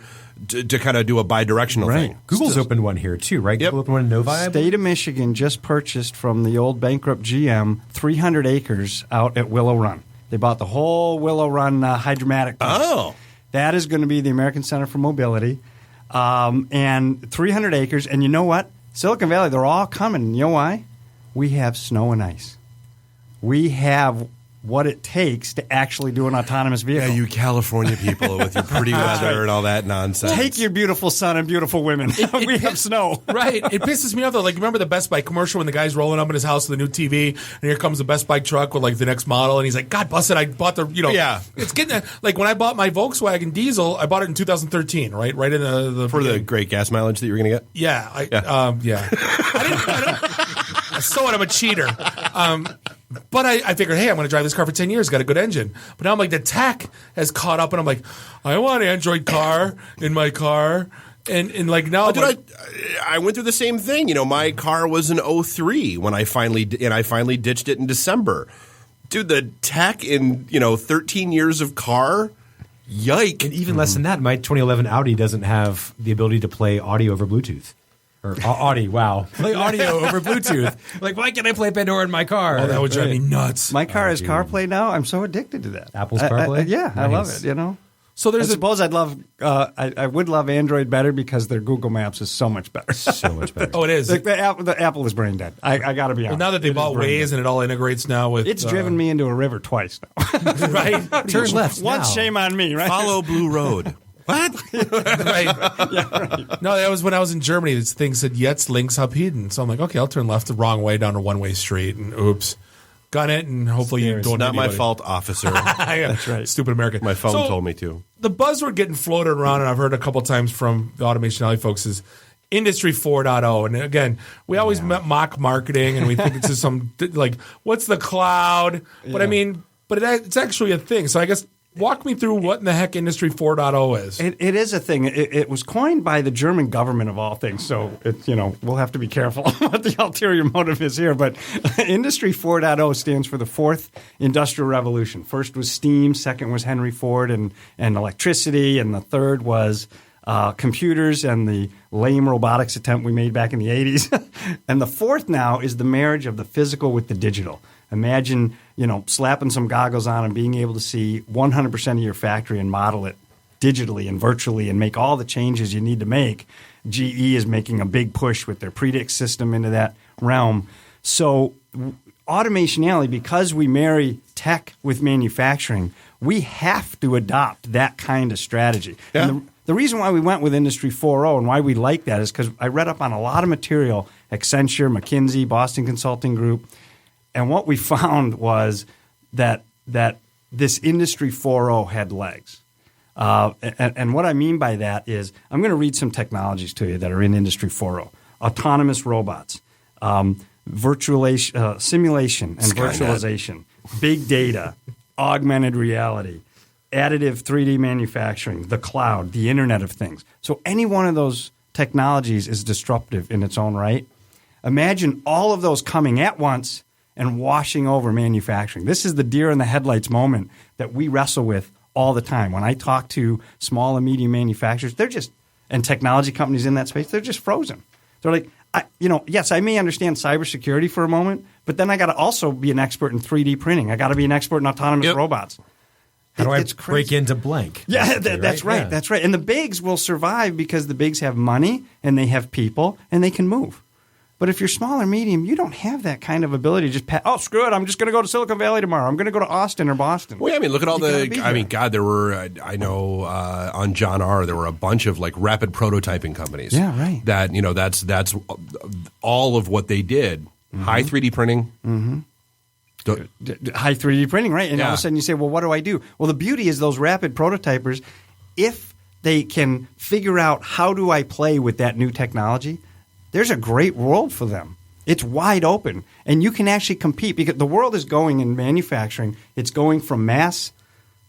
to kind of do a bi-directional thing. Google's opened one here too, right? Google opened one in Novi. State of Michigan just purchased from the old bankrupt GM 300 acres out at Willow Run. They bought the whole Willow Run hydromatic plant. Oh. That is going to be the American Center for Mobility. And 300 acres. And you know what? Silicon Valley, they're all coming. You know why? We have snow and ice. We have what it takes to actually do an autonomous vehicle. Yeah, you California people with your pretty weather and all that nonsense. Take your beautiful sun and beautiful women. We have snow. Right. It pisses me off, though. Like, remember the Best Buy commercial when the guy's rolling up in his house with a new TV, and here comes the Best Buy truck with, like, the next model, and he's like, God, busted, I bought the, Yeah. It's getting, like, when I bought my Volkswagen diesel, I bought it in 2013, right? Right in the For the great gas mileage that you were going to get? Yeah. I so what? I'm a cheater. But I figured, hey, I'm going to drive this car for 10 years. Got a good engine. But now I'm like, the tech has caught up, and I'm like, I want Android car in my car. And like now, I went through the same thing. My car was an 03 when I finally ditched it in December. Dude, the tech in 13 years of car. Yike. And even less than that, my 2011 Audi doesn't have the ability to play audio over Bluetooth. Or Audi, wow. Play audio over Bluetooth. Like, why can't I play Pandora in my car? Oh, that would drive me nuts. My car has CarPlay now. I'm so addicted to that. Apple's CarPlay? Yeah, I love it, So I suppose I'd love. I would love Android better because their Google Maps is so much better. So much better. Oh, it is. The Apple is brain dead. I got to be honest. Well, now that they bought Waze and it all integrates now with... It's driven me into a river twice now. Right? Turn left Once, shame on me, right? Follow Blue Road. What? Right. Yeah, right. No, that was when I was in Germany. This thing said, Jetzt links abbiegen. So I'm like, okay, I'll turn left the wrong way down a one-way street. And oops. Gun it, and hopefully you don't Not my fault, officer. Yeah, that's right. Stupid American. My phone told me to. The buzzword getting floated around, and I've heard a couple times from the Automation Alley folks, is Industry 4.0. And again, we always mock marketing, and we think it's just some, like, what's the cloud? But I mean, it's actually a thing. So I guess walk me through what in the heck Industry 4.0 is. It is a thing. It was coined by the German government of all things. So it's, we'll have to be careful what the ulterior motive is here. But Industry 4.0 stands for the fourth industrial revolution. First was steam. Second was Henry Ford and electricity. And the third was computers and the lame robotics attempt we made back in the 80s. And the fourth now is the marriage of the physical with the digital. Imagine, slapping some goggles on and being able to see 100% of your factory and model it digitally and virtually and make all the changes you need to make. GE is making a big push with their Predix system into that realm. So Automation Alley, because we marry tech with manufacturing, we have to adopt that kind of strategy. Yeah. And the reason why we went with Industry 4.0 and why we like that is because I read up on a lot of material, Accenture, McKinsey, Boston Consulting Group, and what we found was that this Industry 4.0 had legs. And what I mean by that is I'm going to read some technologies to you that are in Industry 4.0. Autonomous robots, simulation and virtualization, big data, augmented reality, additive 3D manufacturing, the cloud, the Internet of Things. So any one of those technologies is disruptive in its own right. Imagine all of those coming at once and washing over manufacturing. This is the deer in the headlights moment that we wrestle with all the time. When I talk to small and medium manufacturers, and technology companies in that space, they're just frozen. They're like, yes, I may understand cybersecurity for a moment, but then I got to also be an expert in 3D printing. I got to be an expert in autonomous robots. How do I break into blank? Yeah, that's right. Yeah. That's right. And the bigs will survive because the bigs have money and they have people and they can move. But if you're small or medium, you don't have that kind of ability to just screw it, I'm just going to go to Silicon Valley tomorrow. I'm going to go to Austin or Boston. Well, yeah, I mean, look at all there were, I know on John R., there were a bunch of like rapid prototyping companies. Yeah, right. That, that's all of what they did. Mm-hmm. High 3D printing. Mm-hmm. High 3D printing, right? And all of a sudden you say, well, what do I do? Well, the beauty is those rapid prototypers, if they can figure out how do I play with that new technology, there's a great world for them. It's wide open. And you can actually compete because the world is going in manufacturing. It's going from mass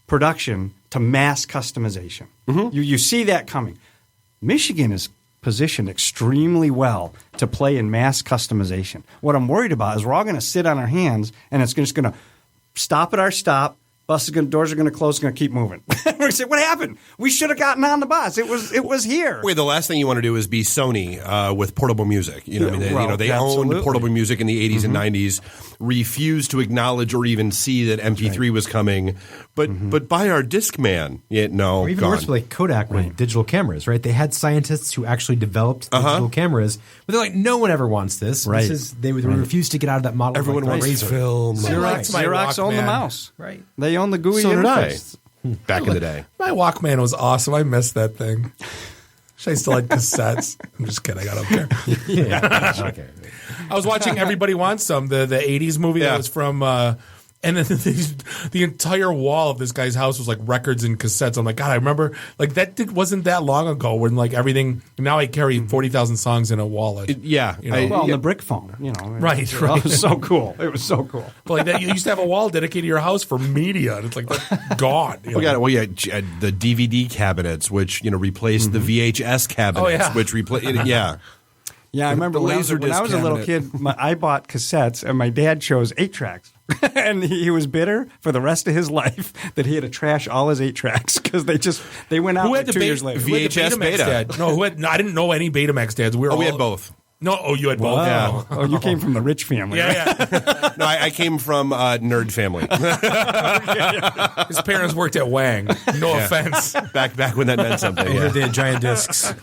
production to mass customization. Mm-hmm. You see that coming. Michigan is positioned extremely well to play in mass customization. What I'm worried about is we're all going to sit on our hands and it's just going to stop at our stop. Doors are going to close. It's going to keep moving. We're going to say, "What happened? We should have gotten on the bus. It was here." Wait, the last thing you want to do is be Sony with portable music. They owned portable music in the 80s and 90s, refused to acknowledge or even see that MP3 was coming. But buy our Discman. Or even worse, like Kodak with digital cameras, right? They had scientists who actually developed digital cameras, but they're like, no one ever wants this. Right. They refused to get out of that model. Everyone wants film. Xerox owned the mouse. Right. They own the GUI interface. Did I. Back in the day. My Walkman was awesome. I missed that thing. I still had cassettes. I'm just kidding. I don't care. Okay. I was watching Everybody Wants Some, the 80s movie that was from and then the entire wall of this guy's house was like records and cassettes. I'm like, God, I remember like wasn't that long ago when like everything. Now I carry 40,000 songs in a wallet. The brick phone. Right. It was so cool. It was so cool. But like that, you used to have a wall dedicated to your house for media, and it's like that's gone. The DVD cabinets, which replaced the VHS cabinets, which replaced Yeah, I remember when I was a little kid, I bought cassettes, and my dad chose 8-tracks. And he was bitter for the rest of his life that he had to trash all his 8-tracks because they went out who had 2 years later. VHS Beta. Dad? No, I didn't know any Betamax dads. We had both. No, you had both. Wow. Yeah. You came from the rich family. Yeah. No, I came from a nerd family. His parents worked at Wang. No offense. Back when that meant something. I heard they had giant discs.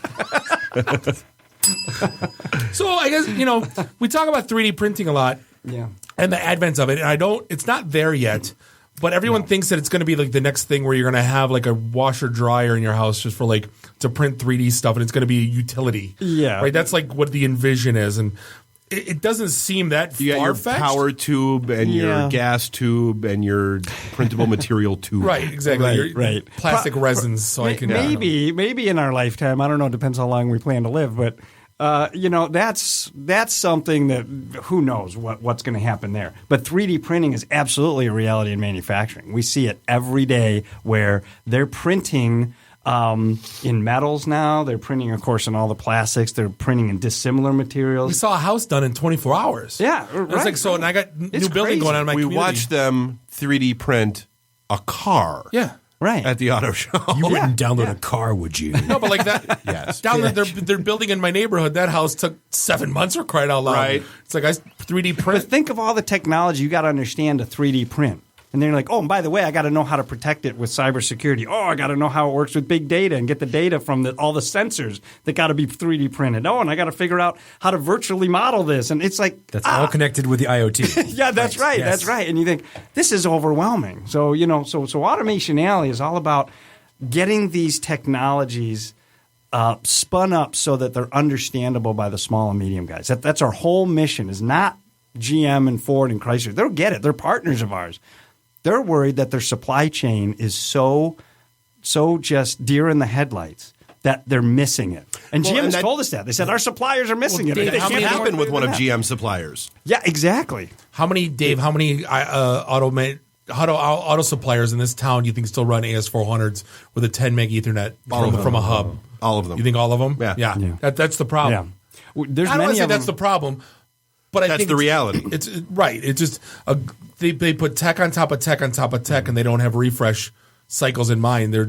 So I guess we talk about 3D printing a lot, and the advent of it. And it's not there yet, but everyone thinks that it's going to be like the next thing where you're going to have like a washer dryer in your house just for like to print 3D stuff, and it's going to be a utility. Yeah, right. That's like what the envision is, and it doesn't seem that far-fetched. You got your power tube and your gas tube and your printable material tube. Right, exactly. Right. Plastic resins. So I can maybe in our lifetime. I don't know. It depends how long we plan to live, but. That's something that who knows what's going to happen there. But 3D printing is absolutely a reality in manufacturing. We see it every day where they're printing in metals now. They're printing, of course, in all the plastics. They're printing in dissimilar materials. We saw a house done in 24 hours. Yeah, right. It's like so, and I got new building going on in my community. We watched them 3D print a car. Yeah. Right. At the auto show. You wouldn't download a car, would you? No, but like that. Yes. They're building in my neighborhood. That house took 7 months for crying out loud. Right. It's like I 3D print. But think of all the technology you got to understand to 3D print. And then you're like, oh, and by the way, I got to know how to protect it with cybersecurity. Oh, I got to know how it works with big data and get the data from all the sensors that got to be 3D printed. Oh, and I got to figure out how to virtually model this. And it's like that's all connected with the IoT. Yeah, that's right. Yes. That's right. And you think this is overwhelming. So so Automation Alley is all about getting these technologies spun up so that they're understandable by the small and medium guys. That's our whole mission. Is not GM and Ford and Chrysler. They'll get it. They're partners of ours. They're worried that their supply chain is so so just deer in the headlights that they're missing it. And Well, GM's and that- told us that. They said our suppliers are missing it. It They can't can't happen with one of that. GM's suppliers. Yeah, exactly. How many auto suppliers in this town do you think still run AS400s with a 10 meg Ethernet from a hub? All of them. You think all of them? Yeah. That's the problem. Yeah. There's I don't want many to say of that's them. the problem, but I That's think the reality. It's right. It's just they put tech on top of tech on top of tech, and they don't have refresh cycles in mind. They're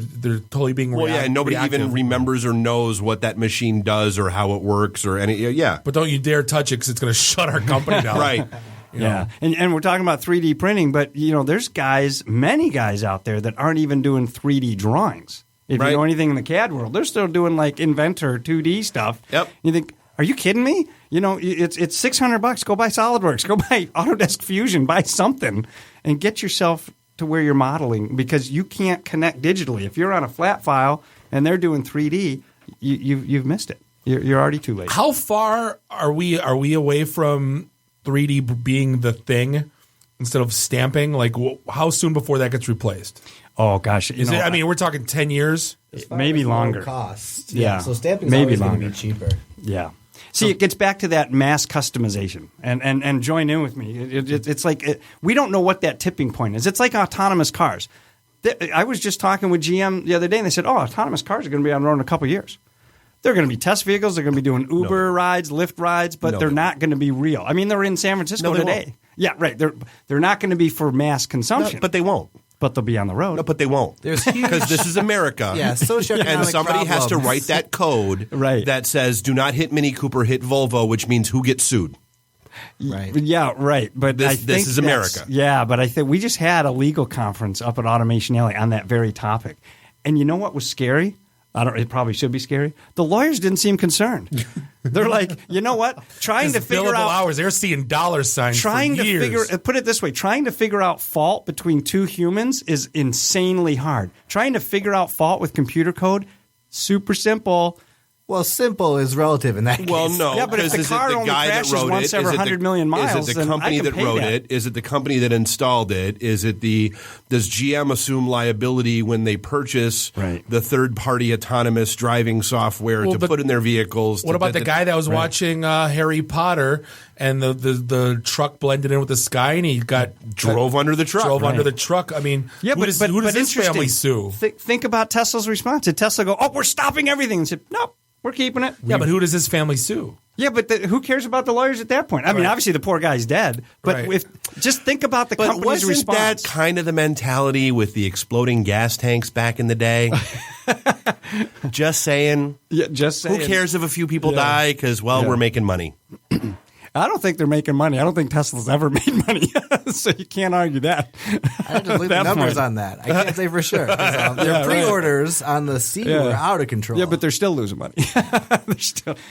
totally being Well, yeah, and nobody reactive. even remembers or knows what that machine does or how it works or any. Yeah, But don't you dare touch it because it's going to shut our company down. right. You know? Yeah, and we're talking about 3D printing, but there's many guys out there that aren't even doing 3D drawings. If Right. you know anything in the CAD world, they're still doing like Inventor 2D stuff. Yep. You think, are you kidding me? It's $600. Go buy SolidWorks. Go buy Autodesk Fusion. Buy something and get yourself to where you're modeling, because you can't connect digitally. If you're on a flat file and they're doing 3D, you've missed it. You're already too late. How far are we away from 3D being the thing instead of stamping? Like, how soon before that gets replaced? Oh gosh, Is it? I mean, we're talking 10 years, maybe longer. Cost. Yeah. So stamping's Maybe always going to longer. be cheaper. Yeah. See, it gets back to that mass customization, and join in with me. It's like we don't know what that tipping point is. It's like autonomous cars. I was just talking with GM the other day, and they said, "Oh, autonomous cars are going to be on the road in a couple of years. They're going to be test vehicles. They're going to be doing Uber rides, Lyft rides, but they're not going to be real. I mean, they're in San Francisco today. Won't. Yeah, right. They're not going to be for mass consumption, No, but they won't. But they'll be on the road. No, but they won't. Because this is America. Yeah, socioeconomic and somebody has to problems. write that code that says, do not hit Mini Cooper, hit Volvo, which means who gets sued. Right. Yeah, right. But This I think is that's- America. Yeah, but I think we just had a legal conference up at Automation Alley on that very topic. And you know what was scary? It probably should be scary. The lawyers didn't seem concerned. They're like, you know what? Trying to figure billable out hours. They're seeing dollar signs. trying for to years. put it this way, trying to figure out fault between two humans is insanely hard. Trying to figure out fault with computer code, super simple. Well, simple is relative in that case. Well, no, Yeah, but if because the is car it the only guy that crashes wrote once it? every Is it 100 million miles, Is it the then I company can that pay wrote that. it? Is it the company that installed it? Is it does GM assume liability when they purchase the third-party autonomous driving software to put in their vehicles? What about the guy that was watching Harry Potter and the truck blended in with the sky and he drove under the truck? Drove under the truck. I mean, Yeah, who does his interesting. family sue? Think about Tesla's response. Did Tesla go, "Oh, we're stopping everything"? And said, "Nope, we're keeping it." Yeah, but who does his family sue? Yeah, but who cares about the lawyers at that point? I mean, obviously the poor guy's dead, but Right. just think about the But company's wasn't response. that kind of the mentality with the exploding gas tanks back in the day? Just saying. Yeah, just saying. Who cares if a few people Yeah. die? Because, well, Yeah. we're making money. I don't think they're making money. I don't think Tesla's ever made money, so you can't argue that. I have to look at the numbers on that. I can't say for sure. 'Cause, their Yeah, right. pre-orders on the C were out of control. Yeah, but they're still losing money.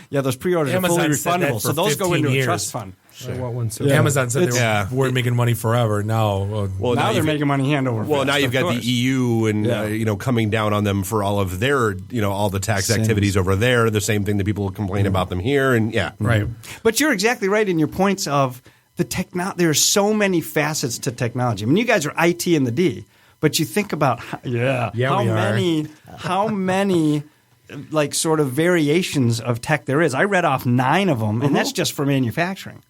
those pre-orders are fully Amazon said that refundable, for so those go 15 into years. a trust fund. Amazon said they weren't making money forever. Now, now they're making money hand over fist. Well, now you've of got course. the EU and coming down on them for all of their all the tax Sins. activities over there. The same thing that people complain about them here, and right. But you're exactly right in your points of the there are so many facets to technology. I mean, you guys are IT in the D, but you think about how we are. many like sort of variations of tech there is. I read off 9 of them, and that's just for manufacturing.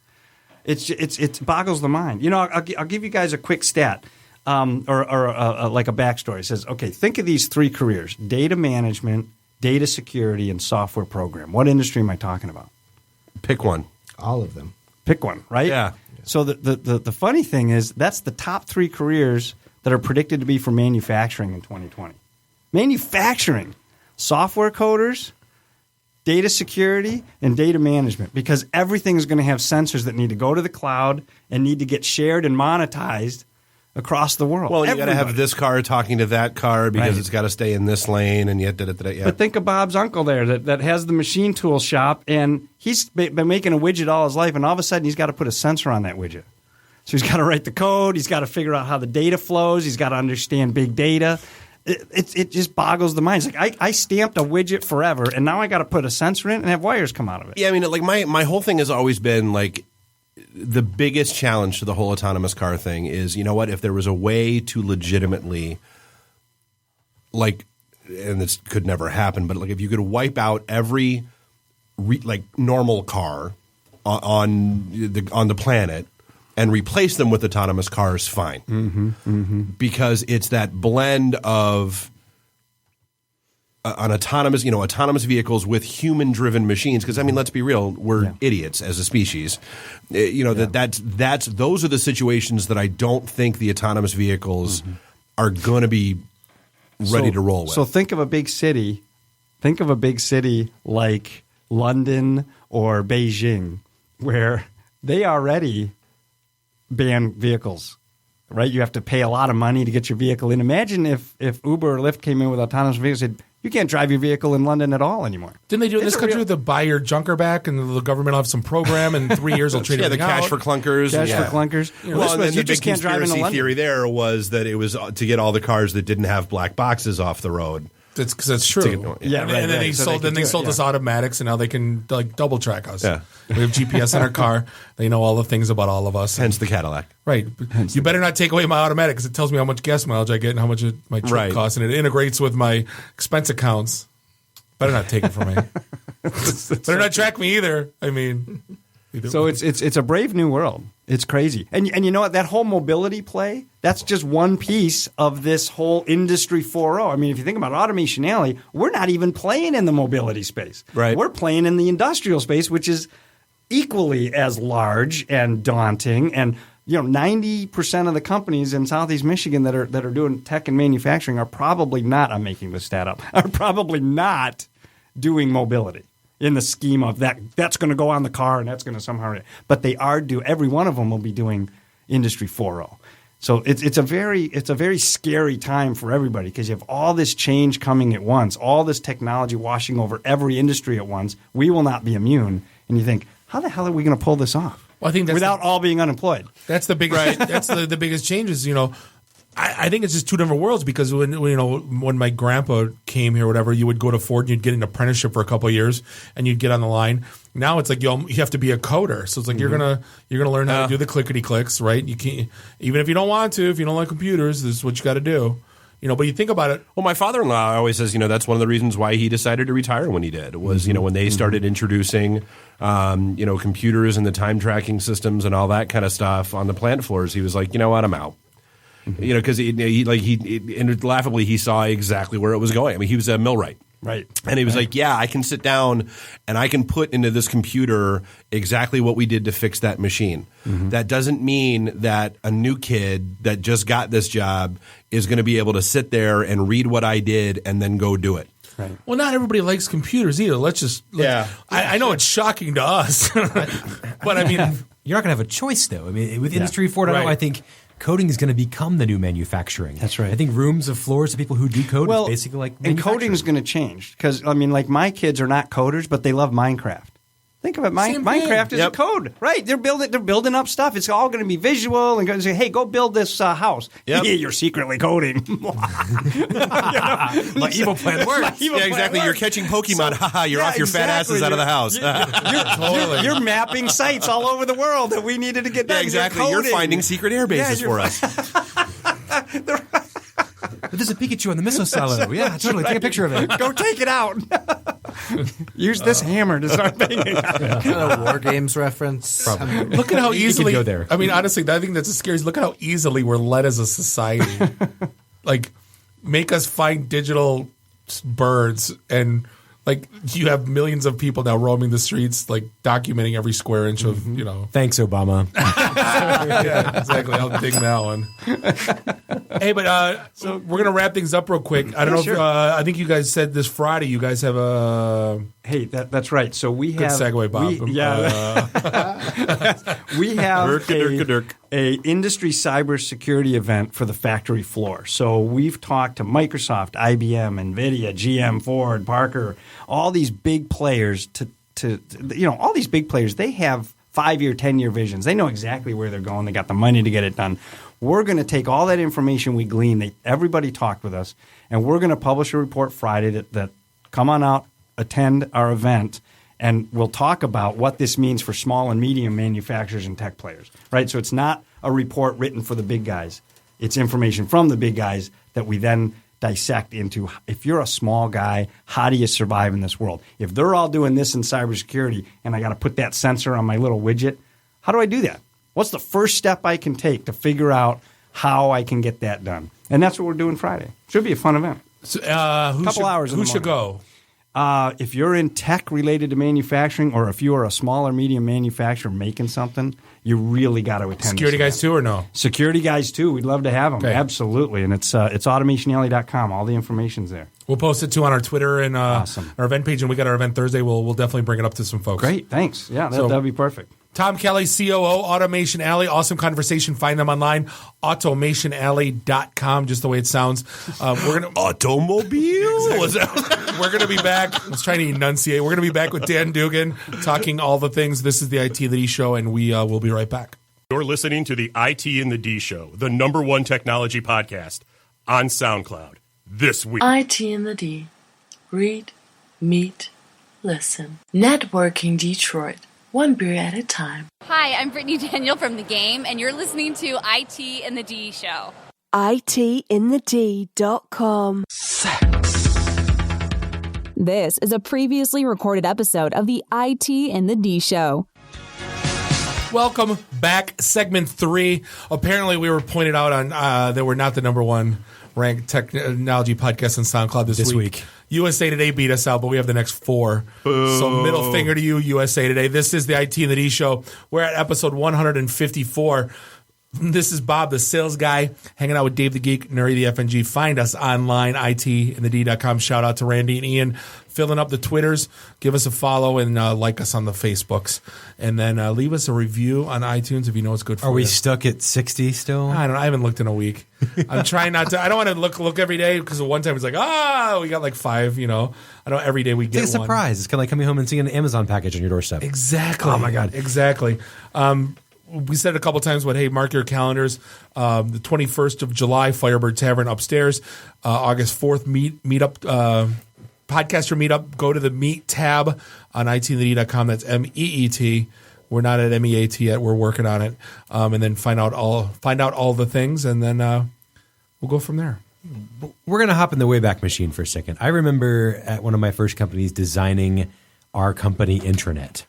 It boggles the mind. I'll give you guys a quick stat or like a backstory. It says, okay, think of these 3 careers: data management, data security, and software program. What industry am I talking about? Pick one. All of them. Pick one, right? Yeah. So the funny thing is that's the top 3 careers that are predicted to be for manufacturing in 2020. Manufacturing, software coders, data security, and data management, because everything is going to have sensors that need to go to the cloud and need to get shared and monetized across the world. Well, you got to have this car talking to that car because Right. it's got to stay in this lane, and yet, yeah. But think of Bob's uncle there that has the machine tool shop, and he's been making a widget all his life, and all of a sudden he's got to put a sensor on that widget. So he's got to write the code. He's got to figure out how the data flows. He's got to understand big data. It just boggles the mind. It's like I stamped a widget forever, and now I got to put a sensor in and have wires come out of it. Yeah, I mean, like my whole thing has always been like the biggest challenge to the whole autonomous car thing is, if there was a way to legitimately like and this could never happen, but like if you could wipe out every normal car on the planet and replace them with autonomous cars, fine. Because it's that blend of an autonomous vehicles with human-driven machines. Because I mean, let's be real, we're idiots as a species. Those are the situations that I don't think the autonomous vehicles are going to be ready to roll with. So think of a big city. Think of a big city like London or Beijing, where they already ban vehicles. Right? You have to pay a lot of money to get your vehicle in. Imagine if Uber or Lyft came in with autonomous vehicles and said, you can't drive your vehicle in London at all anymore. Didn't they do it in this country with the buy your junker back, and the government will have some program, and 3 years will trade everything out? Yeah, the cash for clunkers. Cash for clunkers. Well, and the big conspiracy theory there was that it was to get all the cars that didn't have black boxes off the road. That's because that's true. And then they sold us automatics, and now they can like double track us. Yeah. We have GPS in our car. They know all the things about all of us. Hence the Cadillac. Right. You better not take away my automatic because it tells me how much gas mileage I get and how much my trip costs, and it integrates with my expense accounts. Better not take it from me. Better not track me either. I mean, so it's a brave new world. It's crazy. And you know what? That whole mobility play, that's just one piece of this whole Industry 4.0. I mean, if you think about Automation Alley, we're not even playing in the mobility space. Right. We're playing in the industrial space, which is equally as large and daunting. And 90% of the companies in Southeast Michigan that are doing tech and manufacturing are probably not, I'm making this stat up, are probably not doing mobility in the scheme of that's going to go on the car and that's going to somehow – but they are every one of them will be doing Industry 4.0. So it's a very scary time for everybody because you have all this change coming at once, all this technology washing over every industry at once. We will not be immune. And you think, how the hell are we going to pull this off? Well, I think without all being unemployed. That's the biggest. That's the biggest changes. I think it's just two different worlds because when my grandpa came here, whatever, you would go to Ford and you'd get an apprenticeship for a couple of years and you'd get on the line. Now it's like you have to be a coder, so it's like you're gonna learn how to do the clickety clicks, right? You can't, even if you don't want to, if you don't like computers, this is what you got to do. But you think about it. Well, my father-in-law always says, that's one of the reasons why he decided to retire when he did was, when they started introducing, computers and the time tracking systems and all that kind of stuff on the plant floors. He was like, you know what, I'm out. Because he laughably he saw exactly where it was going. I mean, he was a millwright. Right. And he was like, yeah, I can sit down and I can put into this computer exactly what we did to fix that machine. That doesn't mean that a new kid that just got this job is going to be able to sit there and read what I did and then go do it. Right. Well, not everybody likes computers either. I know it's shocking to us. But I mean, you're not going to have a choice, though. I mean, with Industry 4.0, I think coding is going to become the new manufacturing. That's right. I think rooms of floors of people who do code is basically like and coding is going to change because, my kids are not coders, but they love Minecraft. Think of it. Minecraft is a code, right? They're building up stuff. It's all going to be visual and going to say, "Hey, go build this house." Yep. Yeah, you're secretly coding. My evil plan works. Exactly. You're catching Pokemon. Haha, you're off your fat asses out of the house. You're mapping sites all over the world that we needed to get done. Yeah, exactly. You're finding secret air bases for us. But there's a Pikachu on the missile silo. Yeah, totally. Take a picture of it. Go take it out. Use this hammer to start banging. A War Games reference. Probably. Look at how easily. You can go there. I mean, honestly, I think that's the scariest. Look at how easily we're led as a society. Like, make us find digital birds and. Like, you have millions of people now roaming the streets, like, documenting every square inch of, Thanks, Obama. Yeah, exactly. I'll dig that one. Hey, but so we're going to wrap things up real quick. I don't know if I think you guys said this Friday you guys have a... Hey, that's right. So we good have... Good segue, Bob. We have a industry cybersecurity event for the factory floor. So we've talked to Microsoft, IBM, NVIDIA, GM, Ford, Parker, all these big players all these big players, they have 5-year, 10-year visions. They know exactly where they're going. They got the money to get it done. We're going to take all that information we gleaned. Everybody talked with us, and we're going to publish a report Friday that come on out, attend our event, and we'll talk about what this means for small and medium manufacturers and tech players, right? So it's not a report written for the big guys. It's information from the big guys that we then dissect into, if you're a small guy, how do you survive in this world? If they're all doing this in cybersecurity and I got to put that sensor on my little widget, how do I do that? What's the first step I can take to figure out how I can get that done? And that's what we're doing Friday. Should be a fun event. So, who should go? If you're in tech related to manufacturing, or if you are a small or medium manufacturer making something, you really got to attend. Security guys too, or no? Security guys too. We'd love to have them. Okay. Absolutely. And it's automationalley.com. All the information's there. We'll post it too on our Twitter and Awesome. our event page, and we got our event Thursday. We'll definitely bring it up to some folks. Great. Thanks. Yeah, that'd be perfect. Tom Kelly, COO, Automation Alley. Awesome conversation. Find them online, automationalley.com, just the way it sounds. We're gonna Automobile? We're going to be back. Let's try to enunciate. We're going to be back with Dan Dugan talking all the things. This is the IT and the D Show, and we'll be right back. You're listening to the IT and the D Show, the #1 technology podcast on SoundCloud this week. IT and the D. Read, meet, listen. Networking Detroit. One beer at a time. Hi, I'm Brittany Daniel from The Game, and you're listening to IT and the D Show. ITintheD.com. This is a previously recorded episode of the IT and the D Show. Welcome back, segment 3. Apparently, we were pointed out on that we're not the #1 ranked technology podcast on SoundCloud this week. USA Today beat us out, but we have the next 4. Boo. So middle finger to you, USA Today. This is the IT and the D Show. We're at episode 154. This is Bob, the sales guy, hanging out with Dave the Geek, Nuri the FNG. Find us online, ITintheD.com. Shout out to Randy and Ian filling up the Twitters. Give us a follow and like us on the Facebooks. And then leave us a review on iTunes if you know it's good for you. Are we stuck at 60 still? I don't know. I haven't looked in a week. I'm trying not to. I don't want to look every day because one time it's like, we got like 5, I know every day we get It's a one. surprise. It's kind of like coming home and seeing an Amazon package on your doorstep. Exactly. Oh, my God. Exactly. We said a couple times, hey, mark your calendars. The 21st of July, Firebird Tavern upstairs. August 4th, meetup, podcaster meetup. Go to the Meet tab on ITintheD.com. That's MEET. We're not at MEAT yet. We're working on it. And then find out all the things, and then we'll go from there. We're going to hop in the Wayback Machine for a second. I remember at one of my first companies designing our company intranet.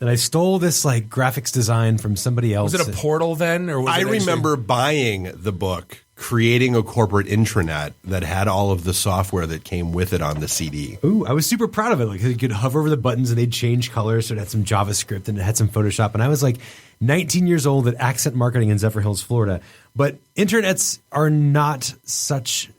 And I stole this graphics design from somebody else. Was it a portal then? Or was I remember buying the book, creating a corporate intranet that had all of the software that came with it on the CD. Ooh, I was super proud of it. You could hover over the buttons and they'd change colors. So it had some JavaScript and it had some Photoshop. And I was 19 years old at Accent Marketing in Zephyr Hills, Florida. But intranets are not such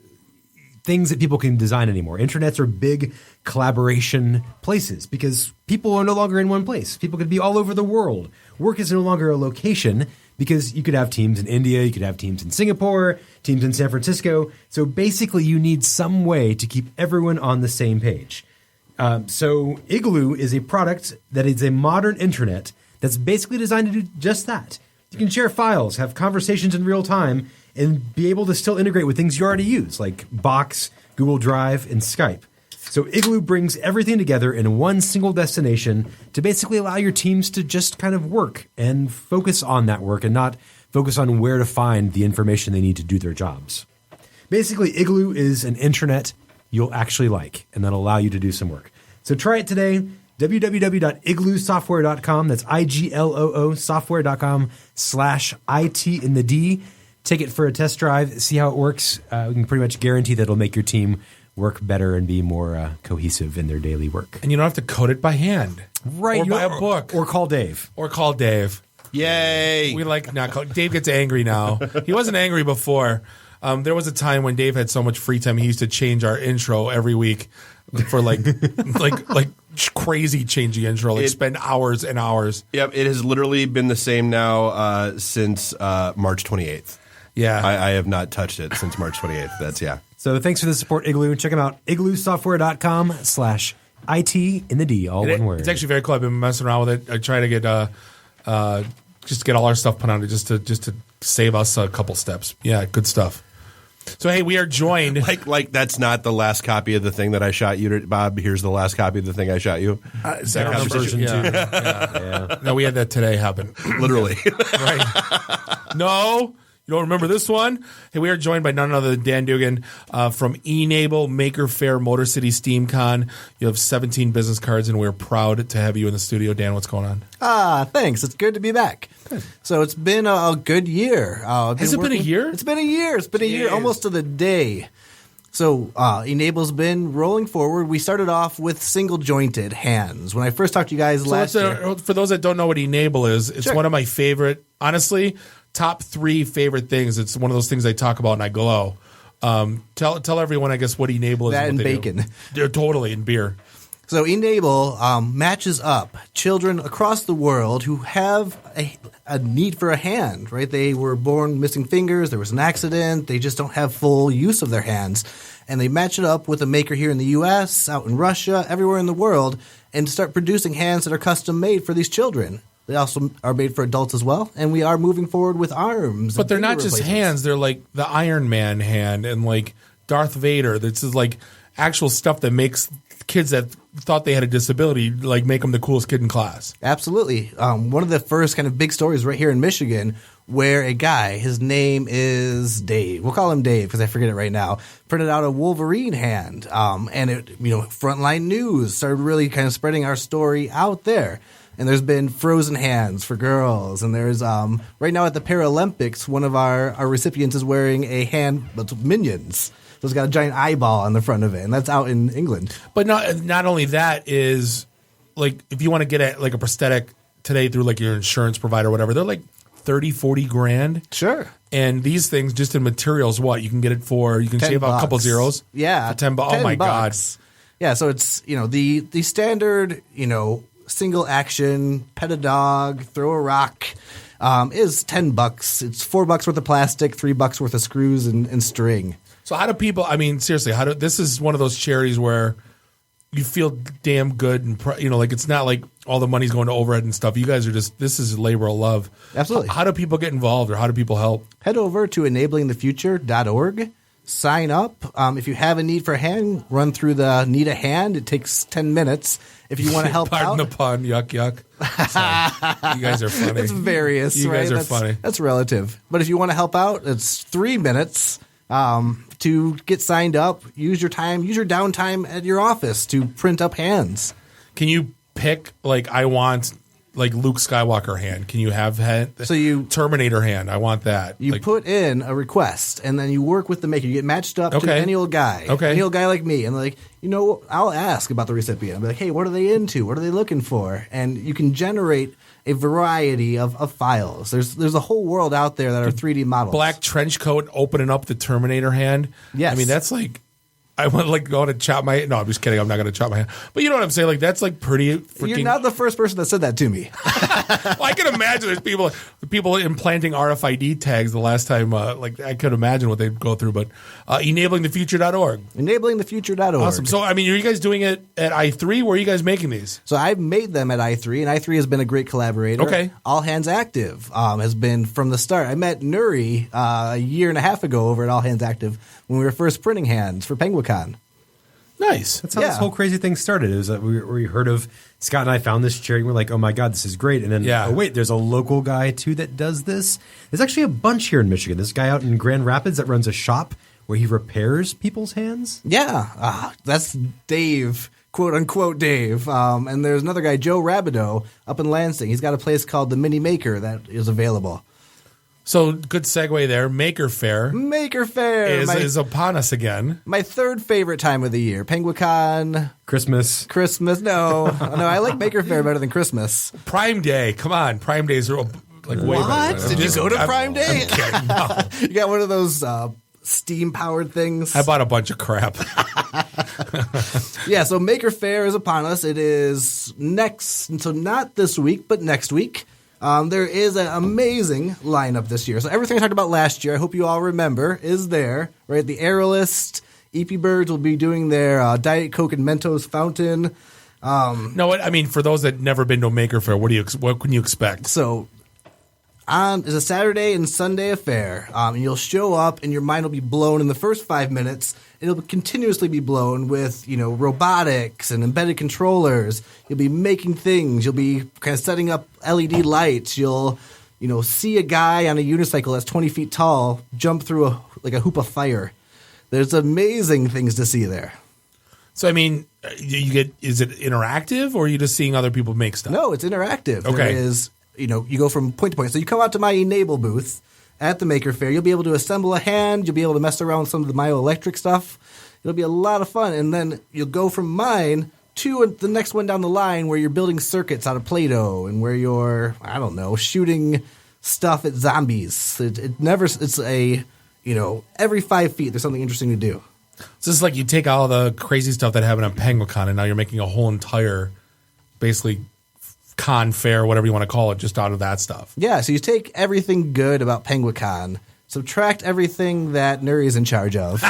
things that people can design anymore. Intranets are big collaboration places because people are no longer in one place. People could be all over the world. Work is no longer a location because you could have teams in India, you could have teams in Singapore, teams in San Francisco. So basically you need some way to keep everyone on the same page. So Igloo is a product that is a modern intranet that's basically designed to do just that. You can share files, have conversations in real time, and be able to still integrate with things you already use, like Box, Google Drive, and Skype. So Igloo brings everything together in one single destination to basically allow your teams to just kind of work and focus on that work and not focus on where to find the information they need to do their jobs. Basically, Igloo is an intranet you'll actually like, and that'll allow you to do some work. So try it today. www.igloosoftware.com. That's IGLOO software.com/ITintheD. Take it for a test drive, see how it works. We can pretty much guarantee that it'll make your team work better and be more cohesive in their daily work. And you don't have to code it by hand. Right. Or buy a book. Or call Dave. Yay. We not call. Dave gets angry now. He wasn't angry before. There was a time when Dave had so much free time, he used to change our intro every week for like crazy changing intro, spend hours and hours. Yep, it has literally been the same now since March 28th. Yeah. I have not touched it since March 28th. So thanks for the support, Igloo. Check them out, igloosoftware.com/ITintheD, all one word. It's actually very cool. I've been messing around with it. I try to get just to get all our stuff put on it just to save us a couple steps. Yeah, good stuff. So, hey, we are joined. Like that's not the last copy of the thing that I shot you, Bob. Here's the last copy of the thing I shot you. Second version, too. Yeah. No, we had that today happen. Literally. Right. No, You don't remember this one? Hey, we are joined by none other than Dan Dugan from e-Nable, Maker Faire, Motor City SteamCon. You have 17 business cards, and we're proud to have you in the studio. Dan, what's going on? Thanks. It's good to be back. Good. So it's been a good year. Has it been a year? It's been a year. It's been a year, almost to the day. So e-Nable's been rolling forward. We started off with single-jointed hands. When I first talked to you guys last year. For those that don't know what e-Nable is, it's one of my favorite, honestly, top 3 favorite things. It's one of those things I talk about and I glow. Tell everyone, I guess, what e-Nable is. That and and bacon. Totally, and beer. So e-Nable matches up children across the world who have a need for a hand, right? They were born missing fingers. There was an accident. They just don't have full use of their hands. And they match it up with a maker here in the U.S., out in Russia, everywhere in the world, and start producing hands that are custom made for these children. They also are made for adults as well, and we are moving forward with arms. But they're not just hands; they're like the Iron Man hand and like Darth Vader. This is like actual stuff that makes kids that thought they had a disability like make them the coolest kid in class. Absolutely. One of the first kind of big stories right here in Michigan, where a guy, his name is Dave. We'll call him Dave because I forget it right now. Printed out a Wolverine hand, and it, Frontline News started really kind of spreading our story out there. And there's been frozen hands for girls. And there's, right now at the Paralympics, one of our recipients is wearing a hand that's Minions. So it's got a giant eyeball on the front of it. And that's out in England. But not only that is, like, if you want to get like a prosthetic today through, like, your insurance provider or whatever, they're like 30, 40 grand. Sure. And these things, just in materials, you can get it for, you can shave out a couple zeros. Yeah. For $10. Oh, my God. Yeah, so it's, the standard, single action, pet a dog, throw a rock, is $10. It's $4 worth of plastic, $3 worth of screws and string. So how do people? I mean, seriously, this is one of those charities where you feel damn good, and like it's not like all the money's going to overhead and stuff. You guys are this is a labor of love. Absolutely. How do people get involved, or how do people help? Head over to enablingthefuture.org. Sign up. If you have a need for a hand, run through the Need a Hand. It takes 10 minutes. If you want to help Pardon the pun. Yuck, yuck. Sorry. You guys are funny. It's various, You right? guys are funny. That's relative. But if you want to help out, it's 3 minutes to get signed up. Use your downtime at your office to print up hands. Can you pick, like, I want, like, Luke Skywalker hand? Can you have Terminator hand? I want that. You put in a request, and then you work with the maker. You get matched up to any old guy. Okay. Any old guy like me. And they're like, I'll ask about the recipient. I'll be like, hey, what are they into? What are they looking for? And you can generate a variety of files. There's a whole world out there that are 3D models. Black trench coat opening up the Terminator hand. Yes. I mean, that's like, I want to go to chop my. No, I'm just kidding. I'm not going to chop my hand. But you know what I'm saying? Like, that's like pretty freaking. You're not the first person that said that to me. Well, I can imagine there's people implanting RFID tags the last time. Like, I could imagine what they'd go through. But enablingthefuture.org. Enablingthefuture.org. Awesome. So, I mean, are you guys doing it at i3? Where are you guys making these? So I've made them at i3, and i3 has been a great collaborator. Okay. All Hands Active has been from the start. I met Nuri a year and a half ago over at All Hands Active when we were first printing hands for PenguinCon. Nice. That's how this whole crazy thing started. It was that we heard of Scott and I found this charity. We're like, oh my God, this is great. And then, oh wait, there's a local guy too that does this. There's actually a bunch here in Michigan. This guy out in Grand Rapids that runs a shop where he repairs people's hands. Yeah, that's Dave, quote unquote Dave. And there's another guy, Joe Rabideau, up in Lansing. He's got a place called the Mini Maker that is available. So, good segue there. Maker Faire. Maker Faire is upon us again. My third favorite time of the year. PenguinCon. Christmas. No, I like Maker Faire better than Christmas. Prime Day. Come on. Prime Days are like way better. What? Did you go to Prime Day? I'm kidding. No. You got one of those steam-powered things? I bought a bunch of crap. Yeah, so Maker Faire is upon us. It is next, so not this week, but next week. There is an amazing lineup this year. So everything I talked about last year, I hope you all remember, is there. Right, the Aerialist, EP Birds will be doing their Diet Coke and Mentos fountain. No, I mean, for those that never been to a Maker Faire, what can you expect? So it's a Saturday and Sunday affair. And you'll show up and your mind will be blown in the first 5 minutes. It'll continuously be blown with, robotics and embedded controllers. You'll be making things. You'll be kind of setting up LED lights. You'll see a guy on a unicycle that's 20 feet tall jump through a hoop of fire. There's amazing things to see there. So, I mean, is it interactive or are you just seeing other people make stuff? No, it's interactive. Okay. There is, you go from point to point. So you come out to my e-Nable booth at the Maker Faire. You'll be able to assemble a hand. You'll be able to mess around with some of the myoelectric stuff. It'll be a lot of fun. And then you'll go from mine to the next one down the line where you're building circuits out of Play-Doh and where you're, shooting stuff at zombies. It's every 5 feet there's something interesting to do. So it's like you take all the crazy stuff that happened at PenguinCon and now you're making a whole entire, basically, con fair, whatever you want to call it, just out of that stuff. Yeah, so you take everything good about PenguinCon, subtract everything that Nuri's in charge of,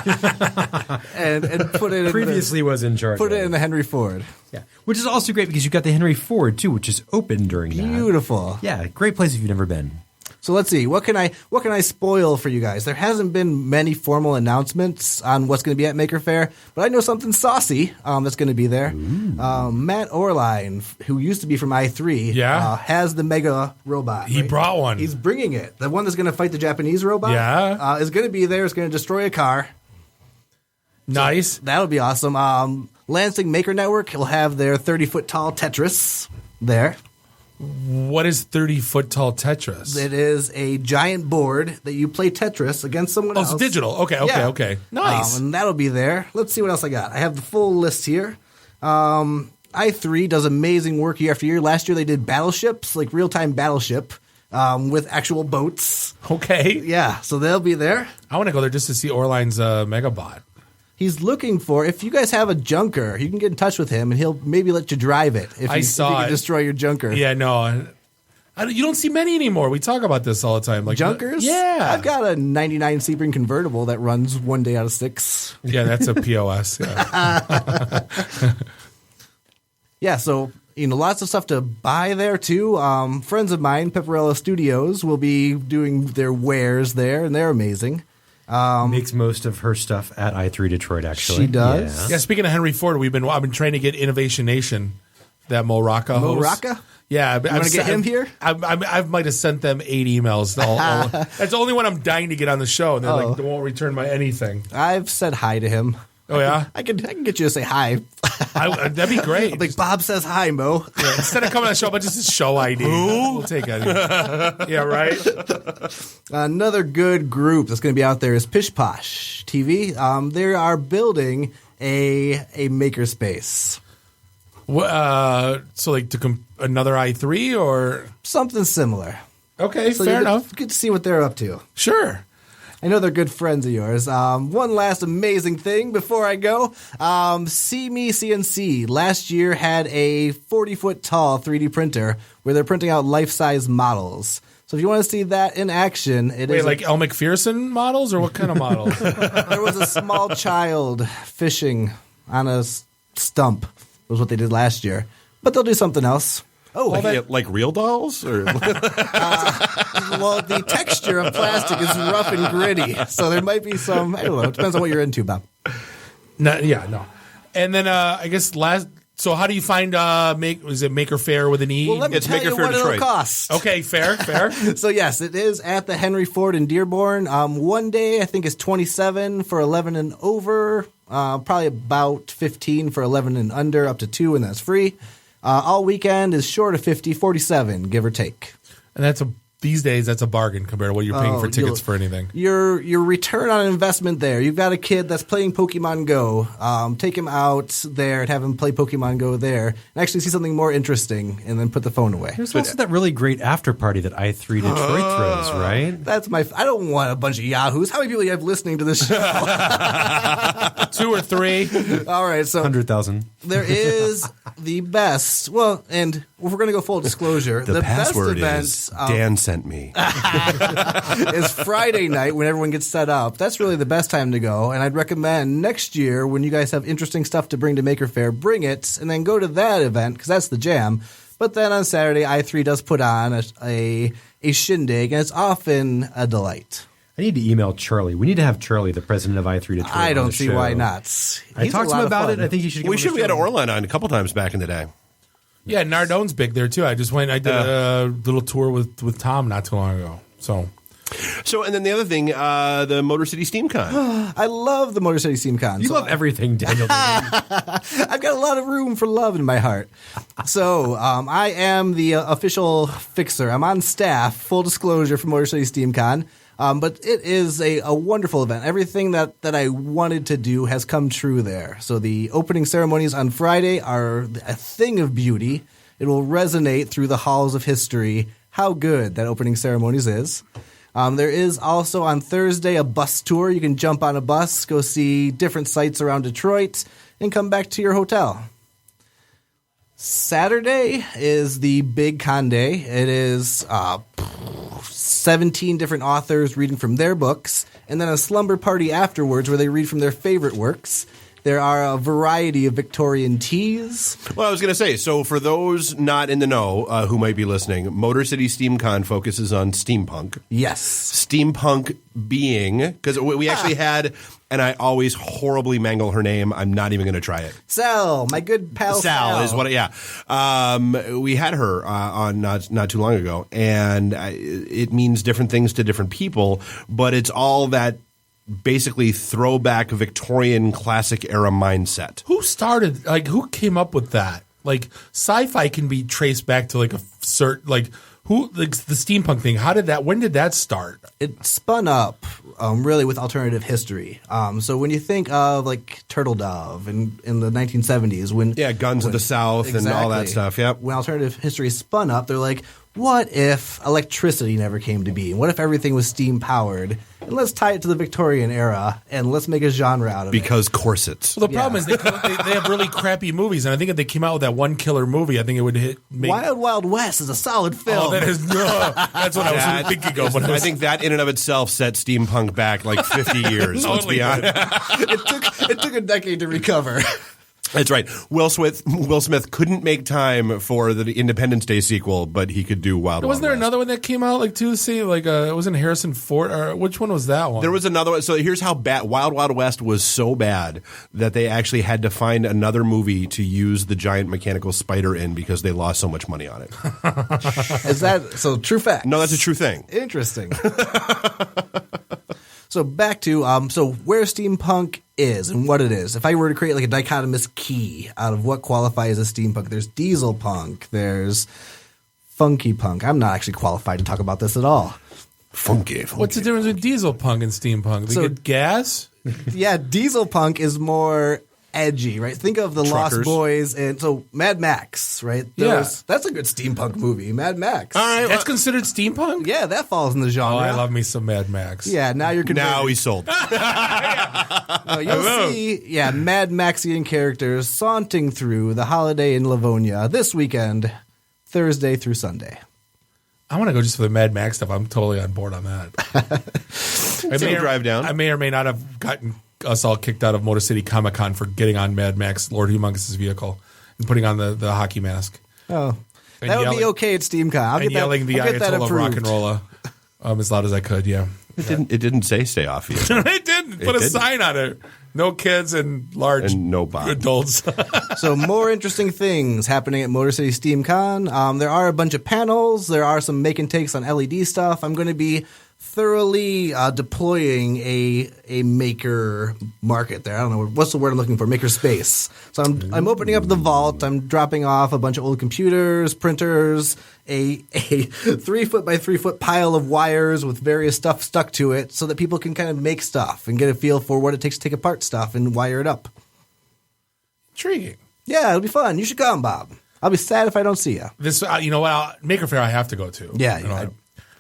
and put it previously was in charge. Put it in the Henry Ford. Yeah, which is also great because you've got the Henry Ford too, which is open during that. Beautiful. Yeah, great place if you've never been. So let's see. What can I spoil for you guys? There hasn't been many formal announcements on what's going to be at Maker Faire, but I know something saucy that's going to be there. Matt Orline, who used to be from i3, has the Mega robot. He brought one. He's bringing it. The one that's going to fight the Japanese robot is going to be there. It's going to destroy a car. Nice. So that'll be awesome. Lansing Maker Network will have their 30-foot tall Tetris there. What is 30-foot tall Tetris? It is a giant board that you play Tetris against someone else. Oh, it's digital. Okay. Nice. And that'll be there. Let's see what else I got. I have the full list here. i3 does amazing work year after year. Last year they did battleships, like real-time battleship, with actual boats. Okay. Yeah, so they'll be there. I want to go there just to see Orline's Megabot. He's looking for, if you guys have a junker, you can get in touch with him and he'll maybe let you drive it if he can destroy your junker. Yeah, no. You don't see many anymore. We talk about this all the time. Like junkers? Yeah. I've got a 99 Sebring convertible that runs 1 day out of 6. Yeah, that's a POS. Yeah. Yeah, so lots of stuff to buy there too. Friends of mine, Pepperella Studios, will be doing their wares there, and they're amazing. Makes most of her stuff at i3 Detroit, actually. She does. Yeah, speaking of Henry Ford, I've been trying to get Innovation Nation, that Mo Rocca host. Mo Rocca? Yeah. You want to get him here? I might have sent them 8 emails. That's the only one I'm dying to get on the show, and they're like, they won't return my anything. I've said hi to him. Oh, yeah? I can get you to say hi. That'd be great. Like, Bob says hi, Mo. Yeah, instead of coming on the show, but just a show ID. Who? We'll take it. Yeah, right? Another good group that's going to be out there is Pish Posh TV. They are building a makerspace. So, like, another i3 or? Something similar. Okay, so fair enough. Good to see what they're up to. Sure. I know they're good friends of yours. One last amazing thing before I go. See Me CNC last year had a 40-foot tall 3D printer where they're printing out life-size models. So if you want to see that in action, Wait, like Elle McPherson models or what kind of models? There was a small child fishing on a stump was what they did last year. But they'll do something else. Oh, like real dolls? Or well, the texture of plastic is rough and gritty, so there might be some. I don't know. It depends on what you're into, Bob. No. And then I guess So how do you find is it Maker Faire with an E? Well, let me it's tell Maker you Faire what Detroit. it'll cost. Okay, fair. So yes, it is at the Henry Ford in Dearborn. One day I think is $27 for 11 and over. Probably about 15 for 11 and under, up to 2, and that's free. All weekend is short of 50, 47, give or take. And these days that's a bargain compared to what you're paying for tickets for anything. Your return on investment there. You've got a kid that's playing Pokemon Go. Take him out there and have him play Pokemon Go there, and actually see something more interesting, and then put the phone away. There's also that really great after party that i3 Detroit throws, right? That's I don't want a bunch of yahoos. How many people do you have listening to this show? 2 or 3. All right, so 100,000. There is the best. Well, and if we're going to go full disclosure, the password best event is Dan sent me. is Friday night when everyone gets set up. That's really the best time to go, and I'd recommend next year when you guys have interesting stuff to bring to Maker Faire, bring it, and then go to that event because that's the jam. But then on Saturday, i3 does put on a shindig, and it's often a delight. I need to email Charlie. We need to have Charlie, the president of i3 Detroit. I don't on the see show. why not. I talked to him about it. I think you should. We had Orline on a couple times back in the day. Yeah, Nardone's big there too. I just went. I did a little tour with Tom not too long ago. So, and then the other thing, the Motor City SteamCon. I love the Motor City SteamCon. You love everything, Daniel. I've got a lot of room for love in my heart. So, I am the official fixer. I'm on staff, full disclosure, for Motor City SteamCon. But it is a wonderful event. Everything that I wanted to do has come true there. So the opening ceremonies on Friday are a thing of beauty. It will resonate through the halls of history how good that opening ceremonies is. There is also on Thursday a bus tour. You can jump on a bus, go see different sites around Detroit, and come back to your hotel. Saturday is the big con day. It is 17 different authors reading from their books, and then a slumber party afterwards where they read from their favorite works. There are a variety of Victorian teas. Well, I was going to say, so for those not in the know who might be listening, Motor City SteamCon focuses on steampunk. Yes. Steampunk being, because we actually had, and I always horribly mangle her name. I'm not even going to try it. Sal, my good pal Sal. Is what, yeah. We had her on not too long ago, and it means different things to different people, but it's all that basically throwback Victorian classic era mindset. Who started, who came up with that? Sci-fi can be traced back to a certain, the steampunk thing. When did that start? It spun up really with alternative history. So when you think of Turtle Dove in the 1970s, when Guns of the South exactly, and all that stuff. Yep. When alternative history spun up, they're like, what if electricity never came to be? What if everything was steam powered? And let's tie it to the Victorian era and let's make a genre out of it. Because corsets. Well, the problem is they have really crappy movies, and I think if they came out with that one killer movie, I think it would Wild Wild West is a solid film. Oh, that's what I was thinking of. I think that in and of itself set steampunk back 50 years. Let's be honest. It took a decade to recover. That's right. Will Smith couldn't make time for the Independence Day sequel, but he could do Wild Wild Wasn't there West. another one that came out too? See, it wasn't Harrison Ford, or which one was that one? There was another one. So here's how bad Wild Wild West was so bad that they actually had to find another movie to use the giant mechanical spider in because they lost so much money on it. Is that so? True fact? No, that's a true thing. Interesting. So back to where steampunk is and what it is. If I were to create a dichotomous key out of what qualifies as steampunk, there's diesel punk, there's funky punk. I'm not actually qualified to talk about this at all. Funky. What's the difference between diesel punk and steampunk? They get gas? Yeah, diesel punk is more edgy, right? Think of the Truckers. Lost Boys and so Mad Max, right? That's a good steampunk movie, Mad Max. All right, That's considered steampunk? Yeah, that falls in the genre. Oh, I love me some Mad Max. Yeah, now you're converted. Now he's sold. You'll see, Mad Maxian characters saunting through the holiday in Livonia this weekend, Thursday through Sunday. I want to go just for the Mad Max stuff. I'm totally on board on that. Drive down. I may or may not have gotten us all kicked out of Motor City Comic Con for getting on Mad Max, Lord Humongous's vehicle, and putting on the hockey mask. Oh, that would be okay at SteamCon. I'll get that. Yelling the I'll get that Ayatollah of rock approved. and rolla as loud as I could. Yeah, It didn't say stay off you. it didn't. Put a sign on it. No kids and large and no adults. So more interesting things happening at Motor City SteamCon. There are a bunch of panels. There are some make and takes on LED stuff. I'm going to be thoroughly deploying a maker market there. I don't know what's the word I'm looking for. Maker space. So I'm opening up the vault. I'm dropping off a bunch of old computers, printers, a 3 foot by 3 foot pile of wires with various stuff stuck to it, so that people can kind of make stuff and get a feel for what it takes to take apart stuff and wire it up. Intriguing. Yeah, it'll be fun. You should come, Bob. I'll be sad if I don't see you. This, you know what? Maker Faire, I have to go to. Yeah,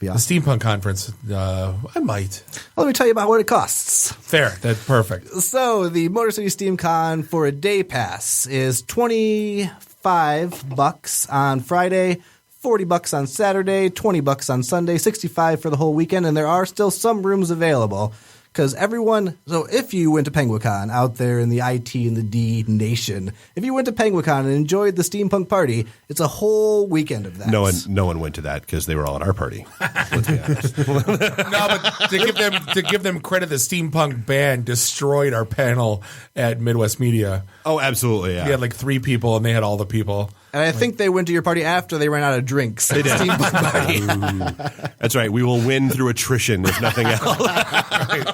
the Steampunk Conference, I might. Well, let me tell you about what it costs. Fair. That's perfect. So the Motor City SteamCon for a day pass is $25 on Friday, $40 on Saturday, $20 on Sunday, $65 for the whole weekend, and there are still some rooms available. Because so if you went to Penguicon out there in the IT and the D nation, if you went to Penguicon and enjoyed the steampunk party, it's a whole weekend of that. No one went to that because they were all at our party. Let's be honest. No, but to give them credit, the steampunk band destroyed our panel at Midwest Media. Oh, absolutely, yeah. We had like 3 people, and they had all the people. And I think they went to your party after they ran out of drinks. They did. That's right. We will win through attrition, if nothing else. Right.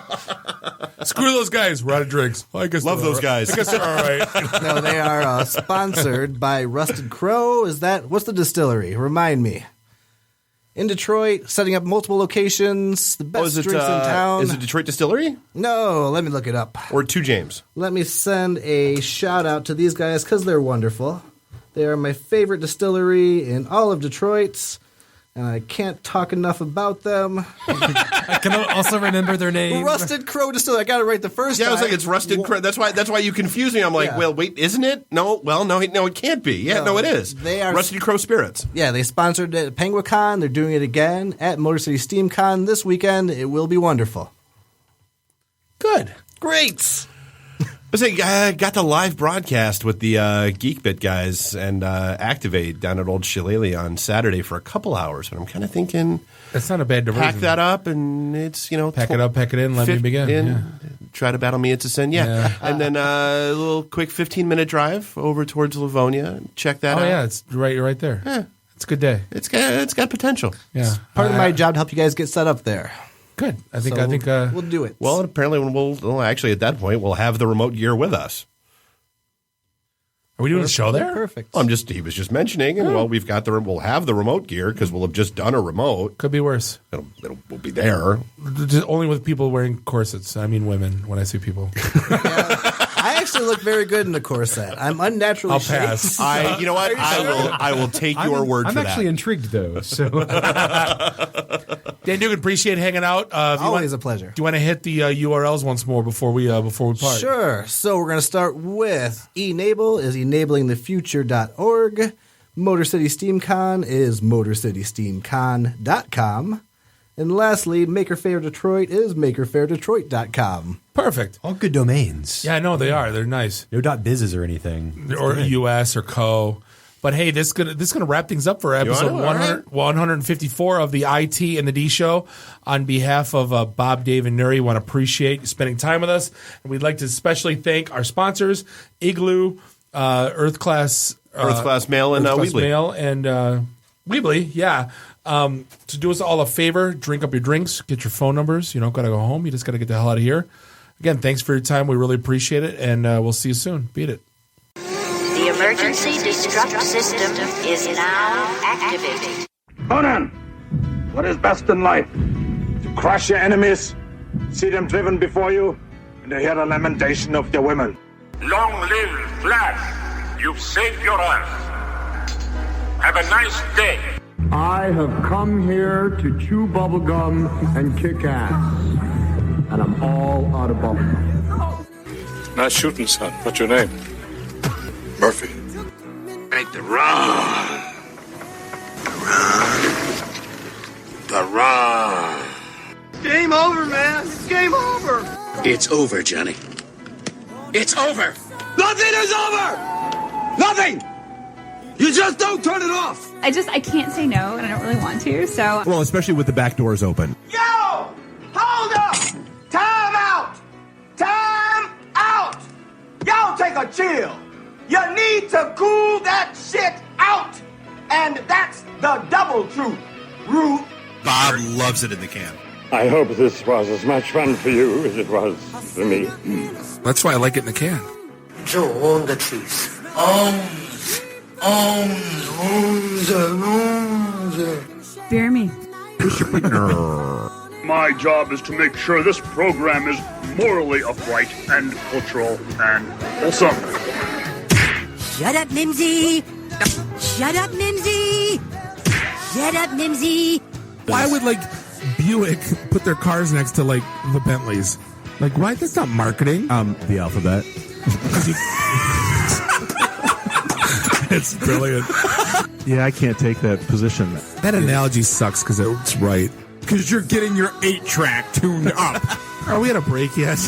Screw those guys. We're out of drinks. Well, I guess love those guys. I guess they're all right. No, they are sponsored by Rusted Crow. What's the distillery? Remind me. In Detroit, setting up multiple locations, the best drinks in town. Is it Detroit Distillery? No, let me look it up. Or 2 James? Let me send a shout out to these guys because they're wonderful. They are my favorite distillery in all of Detroit, and I can't talk enough about them. I can also remember their name. Rusted Crow Distillery. I got it right the first time. Yeah, I was like, it's Rusted Crow. That's why you confused me. I'm like, well, wait, isn't it? No, it can't be. Yeah, no, it is. They are Rusted Crow Spirits. Yeah, they sponsored it at Penguicon. They're doing it again at Motor City SteamCon this weekend. It will be wonderful. Good. Great. I got the live broadcast with the GeekBit guys and Activate down at Old Shillelagh on Saturday for a couple hours, but I'm kind of thinking that's not a bad diversion. Pack that up, and it's pack it up, pack it in, let me begin. Try to battle me into sin, and then a little quick 15-minute drive over towards Livonia. Check that out. Oh yeah, it's right there. Yeah, it's a good day. It's got potential. Yeah, it's part of my job to help you guys get set up there. Good. I think we'll do it. Well, apparently, actually at that point we'll have the remote gear with us. Are we doing a show there? Perfect. Well, he was just mentioning, and we'll have the remote gear because we'll have just done a remote. Could be worse. We'll be there. Just only with people wearing corsets. I mean women when I say people. I actually look very good in a corset. I'm unnaturally I'll pass. You know what? I will take your word for that. I'm actually intrigued, though. So, Dan Dugan, appreciate hanging out. Always a pleasure. Do you want to hit the URLs once more before we part? Sure. So we're going to start with e-Nable is enablingthefuture.org. Motor City SteamCon is motorcitysteamcon.com. And lastly, Maker Faire Detroit is makerfairdetroit.com. Perfect. All good domains. Yeah, no, they are. They're nice. No .bizes or anything. Or US or co. But hey, this is gonna wrap things up for episode 154 of the IT and the D show. On behalf of Bob, Dave, and Nuri, want to appreciate you spending time with us. And we'd like to especially thank our sponsors, Igloo, Earth Class Mail, and Weebly. Mail and Weebly, yeah. To do us all a favor, drink up your drinks, get your phone numbers. You don't got to go home. You just got to get the hell out of here. Again, thanks for your time. We really appreciate it, and we'll see you soon. Beat it. The emergency destruct system is now activated. Conan, what is best in life? To crush your enemies, see them driven before you, and to hear the lamentation of your women. Long live Flash. You've saved your Earth. Have a nice day. I have come here to chew bubblegum and kick ass. And I'm all out of bubblegum. Nice shooting, son. What's your name? Murphy. Make the run. The run. Game over, man. It's game over. It's over, Johnny. It's over. Nothing is over. Nothing. You just don't turn it off. I can't say no, and I don't really want to, so. Well, especially with the back doors open. Yo! Hold up! Time out! Time out! Y'all take a chill. You need to cool that shit out. And that's the double truth, Ruth. Bob loves it in the can. I hope this was as much fun for you as it was for me. That's why I like it in the can. Joe, own the truth. Fear me. My job is to make sure this program is morally upright and cultural and wholesome. Shut up, Mimsy! Shut up, Mimsy! Shut up, Mimsy! Why would Buick put their cars next to the Bentleys? Why? That's not marketing. The alphabet. It's brilliant. Yeah, I can't take that position. That analogy sucks because it's right. because you're getting your 8-track tuned up. Are we at a break yet?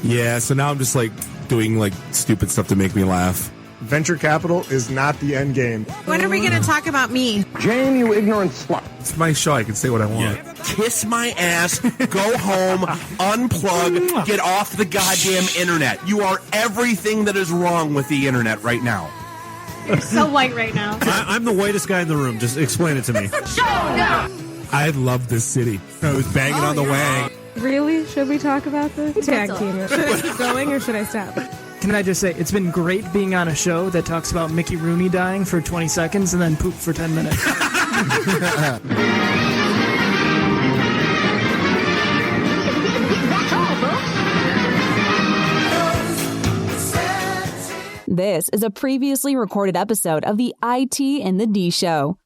Yeah, so now I'm just like doing like stupid stuff to make me laugh. Venture capital is not the end game. When are we going to talk about me? Jane, you ignorant slut. It's my show. I can say what I want. Kiss my ass, go home, unplug, get off the goddamn internet. You are everything that is wrong with the internet right now. You're so white right now. I'm the whitest guy in the room. Just explain it to me. I love this city. I was banging on the wang. Really? Should we talk about this? Tag team it. Should I keep going or should I stop? Can I just say, it's been great being on a show that talks about Mickey Rooney dying for 20 seconds and then poop for 10 minutes. This is a previously recorded episode of the IT and the D Show.